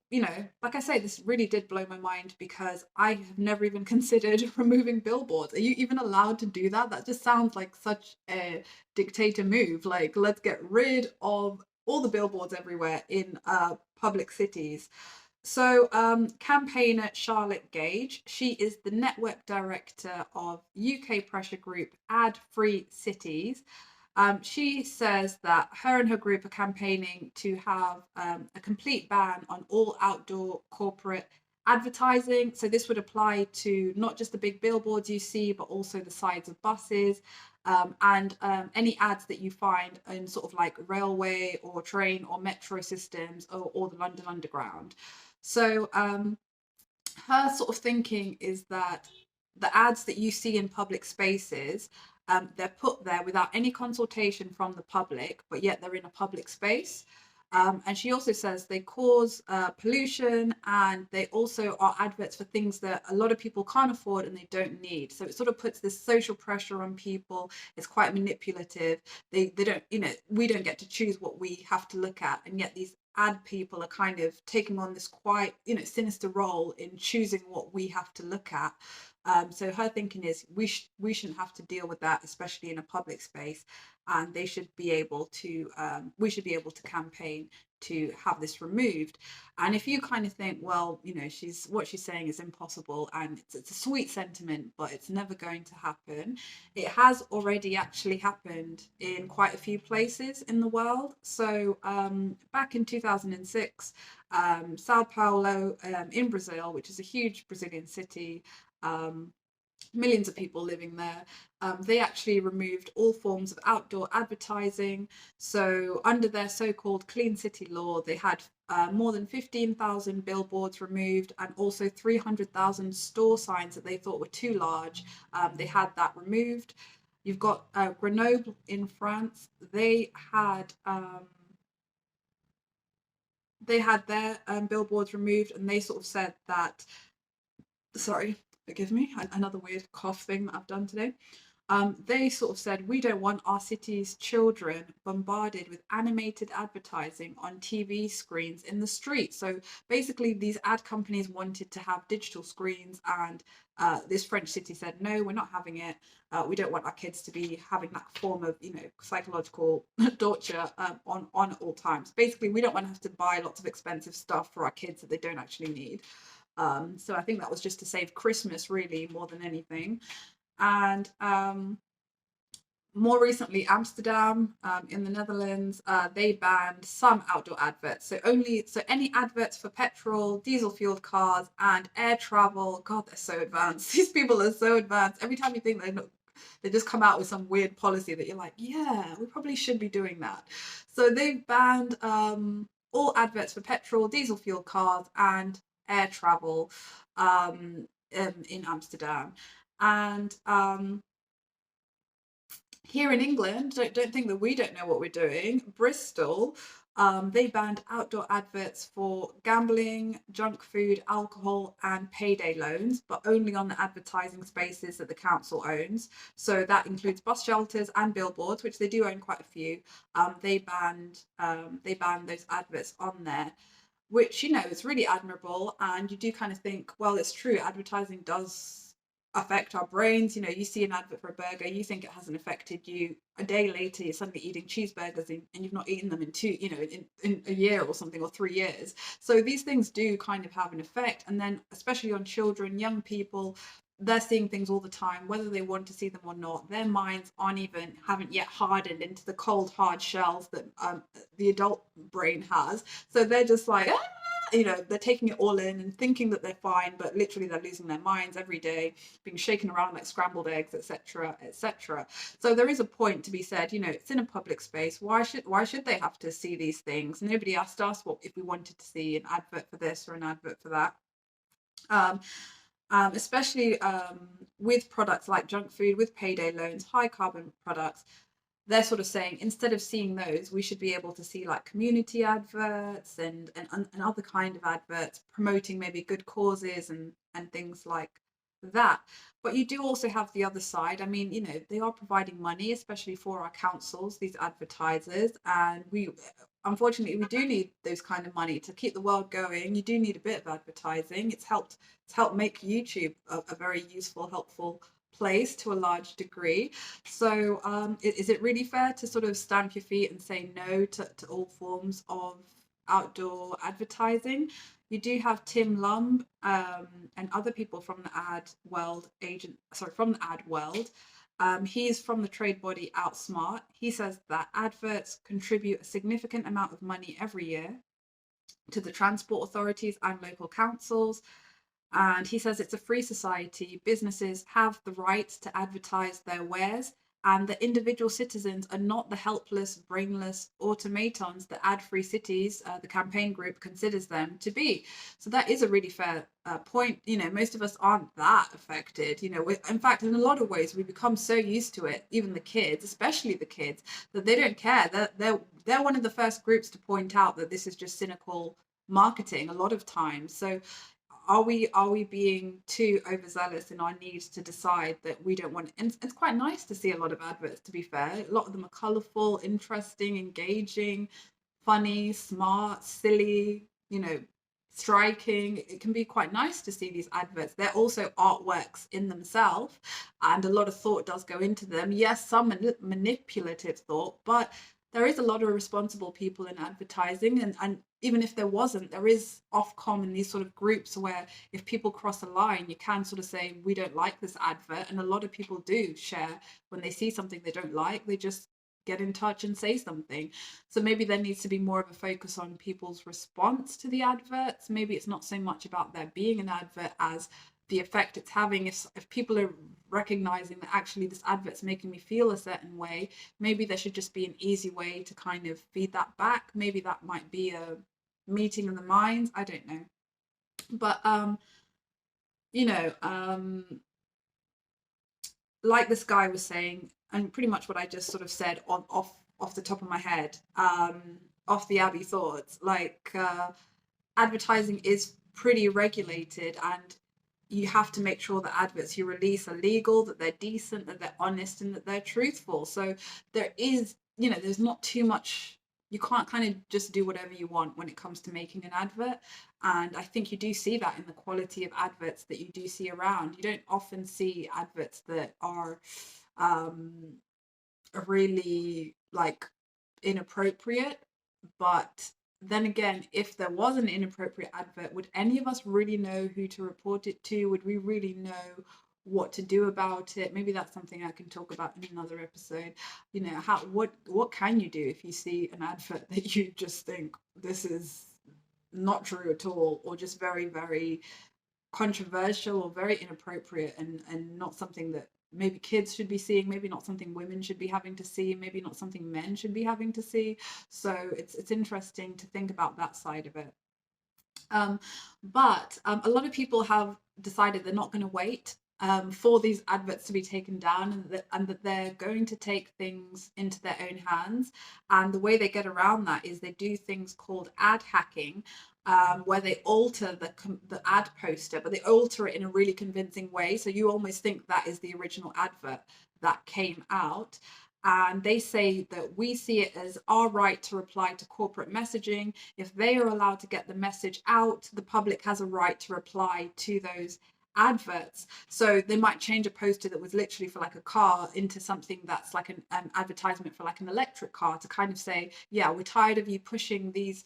like I say, this really did blow my mind because I have never even considered removing billboards. Are you even allowed to do that? That just sounds like such a dictator move. Like, let's get rid of all the billboards everywhere in public cities. So, campaigner Charlotte Gage, she is the network director of UK pressure group Ad Free Cities. She says that her and her group are campaigning to have a complete ban on all outdoor corporate advertising. So this would apply to not just the big billboards you see, but also the sides of buses, and any ads that you find in sort of like railway or train or metro systems, or the London Underground. So her sort of thinking is that the ads that you see in public spaces, they're put there without any consultation from the public, but yet they're in a public space. And she also says they cause pollution, and they also are adverts for things that a lot of people can't afford and they don't need. So it sort of puts this social pressure on people. It's quite manipulative. They don't, we don't get to choose what we have to look at, and yet these ad people are kind of taking on this quite, sinister role in choosing what we have to look at. So her thinking is we shouldn't have to deal with that, especially in a public space, and they should be able to we should be able to campaign to have this removed. And if you kind of think, well, what she's saying is impossible, and it's a sweet sentiment, but it's never going to happen. It has already actually happened in quite a few places in the world. So back in 2006, Sao Paulo, in Brazil, which is a huge Brazilian city, millions of people living there, they actually removed all forms of outdoor advertising. So under their so-called clean city law, they had more than 15,000 billboards removed, and also 300,000 store signs that they thought were too large. They had that removed. You've got Grenoble in France. They had their billboards removed, and they sort of said that, sorry, forgive me, another weird cough thing that I've done today. They sort of said, we don't want our city's children bombarded with animated advertising on TV screens in the street. So basically, these ad companies wanted to have digital screens, and this French city said, no, we're not having it. We don't want our kids to be having that form of, psychological torture on at all times. Basically, we don't want to have to buy lots of expensive stuff for our kids that they don't actually need. So I think that was just to save Christmas, really, more than anything. And more recently, Amsterdam, in the Netherlands, they banned some outdoor adverts. So any adverts for petrol, diesel fueled cars, and air travel. God, they're so advanced. These people are so advanced. Every time you think they just come out with some weird policy that you're like, yeah, we probably should be doing that. So they've banned all adverts for petrol, diesel fueled cars, and air travel in Amsterdam. And here in England, don't think that we don't know what we're doing. Bristol, they banned outdoor adverts for gambling, junk food, alcohol, and payday loans, but only on the advertising spaces that the council owns. So that includes bus shelters and billboards, which they do own quite a few. They banned those adverts on there, which is really admirable. And you do kind of think, well, it's true, advertising does affect our brains. You see an advert for a burger, you think it hasn't affected you. A day later, you're suddenly eating cheeseburgers and you've not eaten them in in a year or something, or 3 years. So these things do kind of have an effect. And then especially on children, young people, they're seeing things all the time, whether they want to see them or not. Their minds haven't yet hardened into the cold, hard shells that the adult brain has. So they're just like, they're taking it all in and thinking that they're fine, but literally they're losing their minds every day, being shaken around like scrambled eggs, etc., etc. So there is a point to be said. It's in a public space. Why should they have to see these things? Nobody asked us if we wanted to see an advert for this or an advert for that. Especially with products like junk food, with payday loans, high carbon products. They're sort of saying, instead of seeing those, we should be able to see like community adverts and other kind of adverts promoting maybe good causes and things like that. But you do also have the other side. I mean, they are providing money, especially for our councils, these advertisers, and unfortunately we do need those kind of money to keep the world going. You do need a bit of advertising. It's helped make YouTube a very useful, helpful place to a large degree. So is it really fair to sort of stamp your feet and say no to all forms of outdoor advertising? You do have Tim Lumb and other people from the ad world. He's from the trade body Outsmart. He says that adverts contribute a significant amount of money every year to the transport authorities and local councils. And he says it's a free society. Businesses have the right to advertise their wares, and the individual citizens are not the helpless, brainless automatons that Ad Free Cities, the campaign group, considers them to be. So that is a really fair point. Most of us aren't that affected. In fact, in a lot of ways, we become so used to it, even the kids, especially the kids, that they don't care. They're one of the first groups to point out that this is just cynical marketing a lot of times. So are we being too overzealous in our need to decide that we don't want, and it's quite nice to see a lot of adverts, to be fair. A lot of them are colorful, interesting, engaging, funny, smart, silly, striking. It can be quite nice to see these adverts. They're also artworks in themselves, and a lot of thought does go into them. Yes, some manipulative thought, but there is a lot of responsible people in advertising, and even if there wasn't, there is Ofcom and these sort of groups where if people cross a line, you can sort of say, we don't like this advert. And a lot of people do share when they see something they don't like, they just get in touch and say something. So maybe there needs to be more of a focus on people's response to the adverts. Maybe it's not so much about there being an advert as the effect it's having. If people are recognizing that actually this advert's making me feel a certain way, maybe there should just be an easy way to kind of feed that back. Maybe that might be a meeting of the minds. I don't know. But like this guy was saying, and pretty much what I just sort of said off the top of my head, off the Abbie Thoughts, like advertising is pretty regulated, and you have to make sure the adverts you release are legal, that they're decent, that they're honest, and that they're truthful. So there is, there's not too much. You can't kind of just do whatever you want when it comes to making an advert. And I think you do see that in the quality of adverts that you do see around. You don't often see adverts that are um, really like inappropriate. But then again, if there was an inappropriate advert, would any of us really know who to report it to? Would we really know what to do about it? Maybe that's something I can talk about in another episode. How what can you do if you see an advert that you just think this is not true at all, or just very, very controversial or very inappropriate, and not something that maybe kids should be seeing, maybe not something women should be having to see, maybe not something men should be having to see. So it's interesting to think about that side of it. But a lot of people have decided they're not going to wait for these adverts to be taken down, and that they're going to take things into their own hands. And the way they get around that is they do things called ad hacking, where they alter the ad poster, but they alter it in a really convincing way. So you almost think that is the original advert that came out. And they say that we see it as our right to reply to corporate messaging. If they are allowed to get the message out, the public has a right to reply to those adverts. So they might change a poster that was literally for like a car into something that's like an advertisement for like an electric car, to kind of say, yeah, we're tired of you pushing these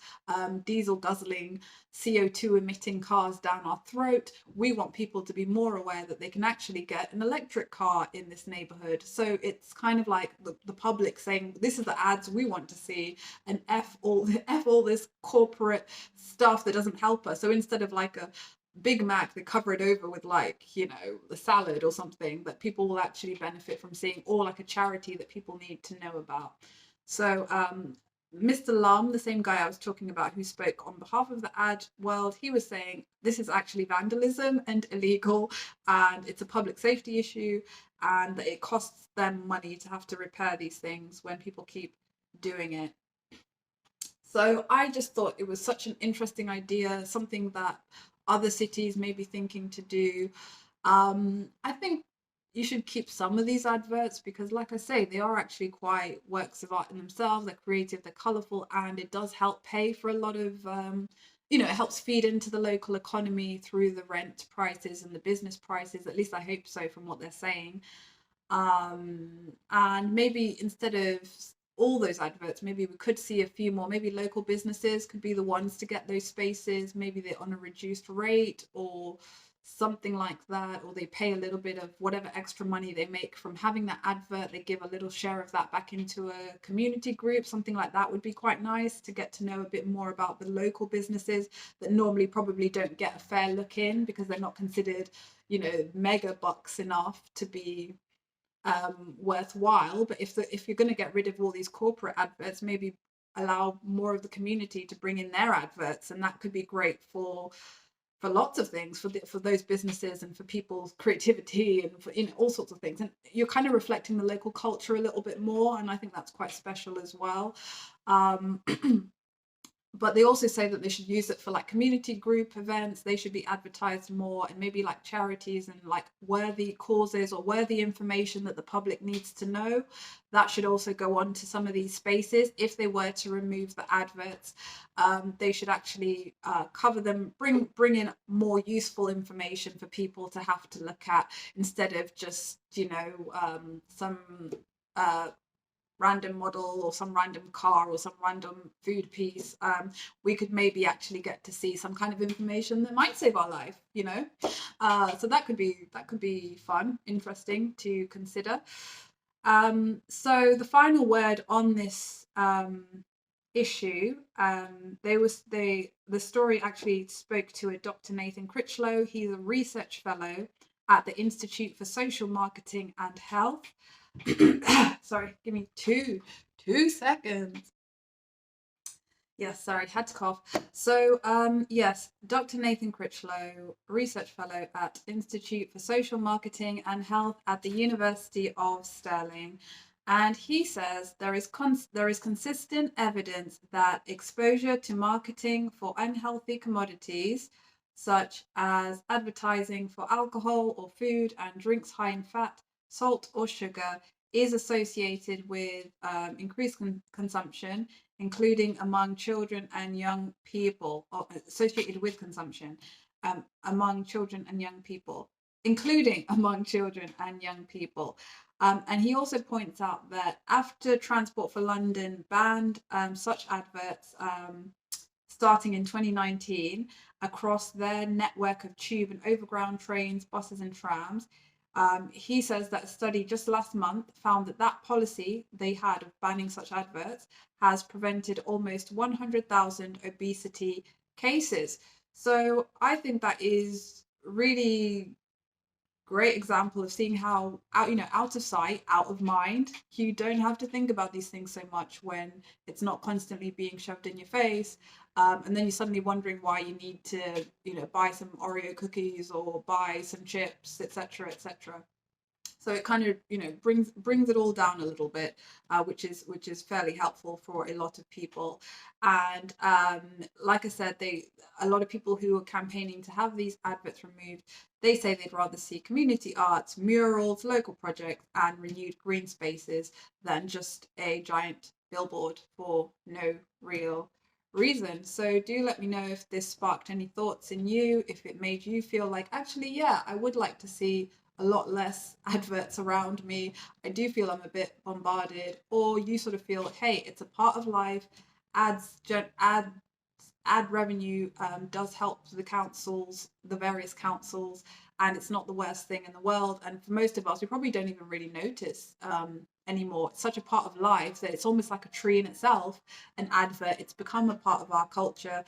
diesel guzzling, CO2 emitting cars down our throat. We want people to be more aware that they can actually get an electric car in this neighborhood. So it's kind of like the public saying, this is the ads we want to see, and F all this corporate stuff that doesn't help us. So instead of like a Big Mac, they cover it over with like, the salad or something that people will actually benefit from seeing, or like a charity that people need to know about. So Mr. Lum, the same guy I was talking about who spoke on behalf of the ad world, he was saying this is actually vandalism and illegal, and it's a public safety issue, and that it costs them money to have to repair these things when people keep doing it. So I just thought it was such an interesting idea, something that other cities may be thinking to do. I think you should keep some of these adverts because, like I say, they are actually quite works of art in themselves. They're creative, they're colourful, and it does help pay for a lot of, it helps feed into the local economy through the rent prices and the business prices. At least I hope so from what they're saying. And maybe instead of all those adverts, maybe we could see a few more. Maybe local businesses could be the ones to get those spaces. Maybe they're on a reduced rate or something like that, or they pay a little bit of whatever extra money they make from having that advert. They give a little share of that back into a community group. Something like that would be quite nice to get to know a bit more about the local businesses that normally probably don't get a fair look in because they're not considered, mega bucks enough to be worthwhile. But if you're going to get rid of all these corporate adverts, maybe allow more of the community to bring in their adverts, and that could be great for lots of things, for those businesses and for people's creativity and for all sorts of things. And you're kind of reflecting the local culture a little bit more, and I think that's quite special as well. But they also say that they should use it for like community group events. They should be advertised more, and maybe like charities and like worthy causes or worthy information that the public needs to know. That should also go on to some of these spaces. If they were to remove the adverts, they should actually cover them, bring in more useful information for people to have to look at, instead of just some random model or some random car or some random food piece. We could maybe actually get to see some kind of information that might save our life, so that could be fun, interesting to consider. So the final word on this issue, the story actually spoke to a Dr. Nathan Critchlow. He's a research fellow at the Institute for Social Marketing and Health. Sorry, give me two seconds. Yes, sorry, had to cough. So, yes, Dr. Nathan Critchlow, research fellow at Institute for Social Marketing and Health at the University of Stirling. And he says there is consistent evidence that exposure to marketing for unhealthy commodities, such as advertising for alcohol or food and drinks high in fat, salt, or sugar, is associated with increased consumption, including among children and young people, or associated with consumption among children and young people, including among children and young people. And he also points out that after Transport for London banned such adverts starting in 2019 across their network of tube and overground trains, buses, and trams, he says that a study just last month found that that policy they had of banning such adverts has prevented almost 100,000 obesity cases. So I think that is really great example of seeing how out of sight, out of mind. You don't have to think about these things so much when it's not constantly being shoved in your face. And then you're suddenly wondering why you need to buy some Oreo cookies or buy some chips, etc., etc. So it kind of brings it all down a little bit, which is fairly helpful for a lot of people. And like I said, a lot of people who are campaigning to have these adverts removed, they say they'd rather see community arts, murals, local projects, and renewed green spaces than just a giant billboard for no real reason. So do let me know if this sparked any thoughts in you, if it made you feel like, actually, yeah, I would like to see a lot less adverts around me. I do feel I'm a bit bombarded, or you sort of feel, hey, it's a part of life. Ad revenue does help the councils, the various councils, and it's not the worst thing in the world. And for most of us, we probably don't even really notice anymore. It's such a part of life that it's almost like a tree in itself, an advert. It's become a part of our culture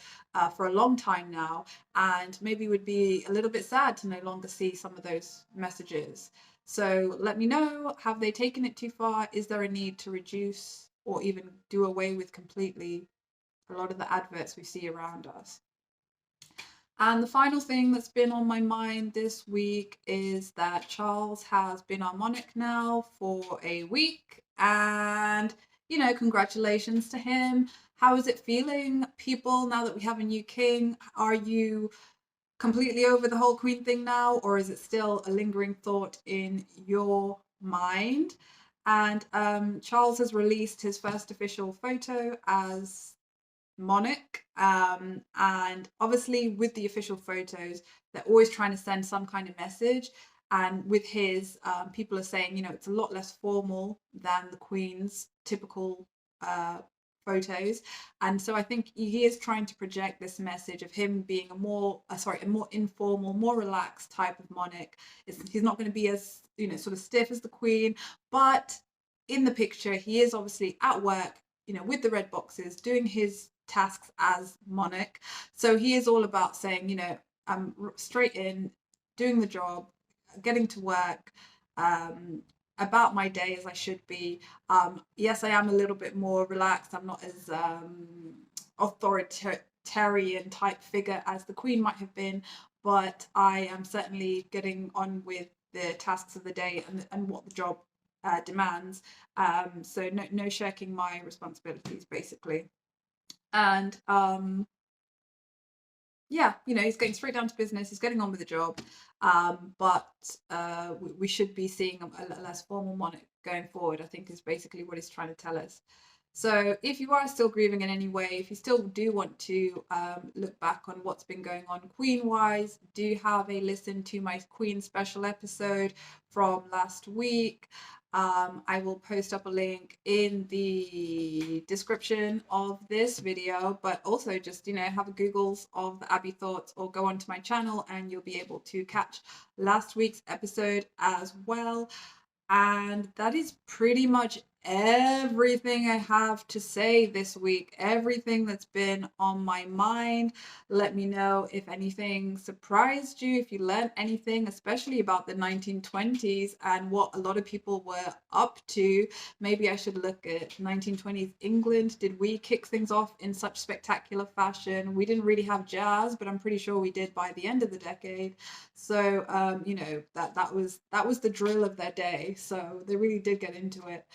for a long time now, and maybe would be a little bit sad to no longer see some of those messages. So let me know, have they taken it too far? Is there a need to reduce or even do away with completely a lot of the adverts we see around us? And the final thing that's been on my mind this week is that Charles has been our monarch now for a week. And, congratulations to him. How is it feeling, people, now that we have a new king? Are you completely over the whole Queen thing now, or is it still a lingering thought in your mind? And Charles has released his first official photo as Monarch, and obviously with the official photos, they're always trying to send some kind of message. And with his, people are saying, it's a lot less formal than the Queen's typical photos, and so I think he is trying to project this message of him being a more informal, more relaxed type of monarch. He's not going to be as sort of stiff as the Queen, but in the picture he is obviously at work, with the red boxes, doing his tasks as monarch. So he is all about saying, I'm straight in, doing the job, getting to work, about my day as I should be. Yes, I am a little bit more relaxed. I'm not as authoritarian type figure as the Queen might have been, but I am certainly getting on with the tasks of the day and what the job demands. So no shirking my responsibilities, basically. And yeah, he's getting straight down to business. He's getting on with the job, but we should be seeing a less formal monarch going forward, I think, is basically what he's trying to tell us. So if you are still grieving in any way, if you still do want to look back on what's been going on Queen-wise, do have a listen to my Queen special episode from last week. I will post up a link in the description of this video, but also just, have a Googles of the Abbie Thoughts, or go onto my channel and you'll be able to catch last week's episode as well. And that is pretty much everything I have to say this week, everything that's been on my mind. Let me know if anything surprised you, if you learned anything, especially about the 1920s and what a lot of people were up to. Maybe I should look at 1920s England. Did we kick things off in such spectacular fashion? We didn't really have jazz, but I'm pretty sure we did by the end of the decade. So that was the drill of their day. So they really did get into it.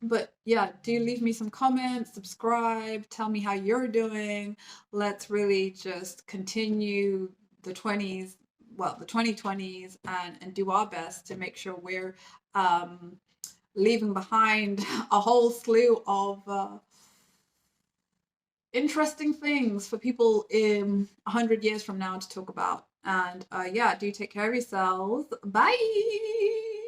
But yeah, do leave me some comments, subscribe, tell me how you're doing. Let's really just continue the 20s, well, the 2020s, and do our best to make sure we're um, leaving behind a whole slew of interesting things for people in 100 years from now to talk about. And yeah, do take care of yourselves. Bye.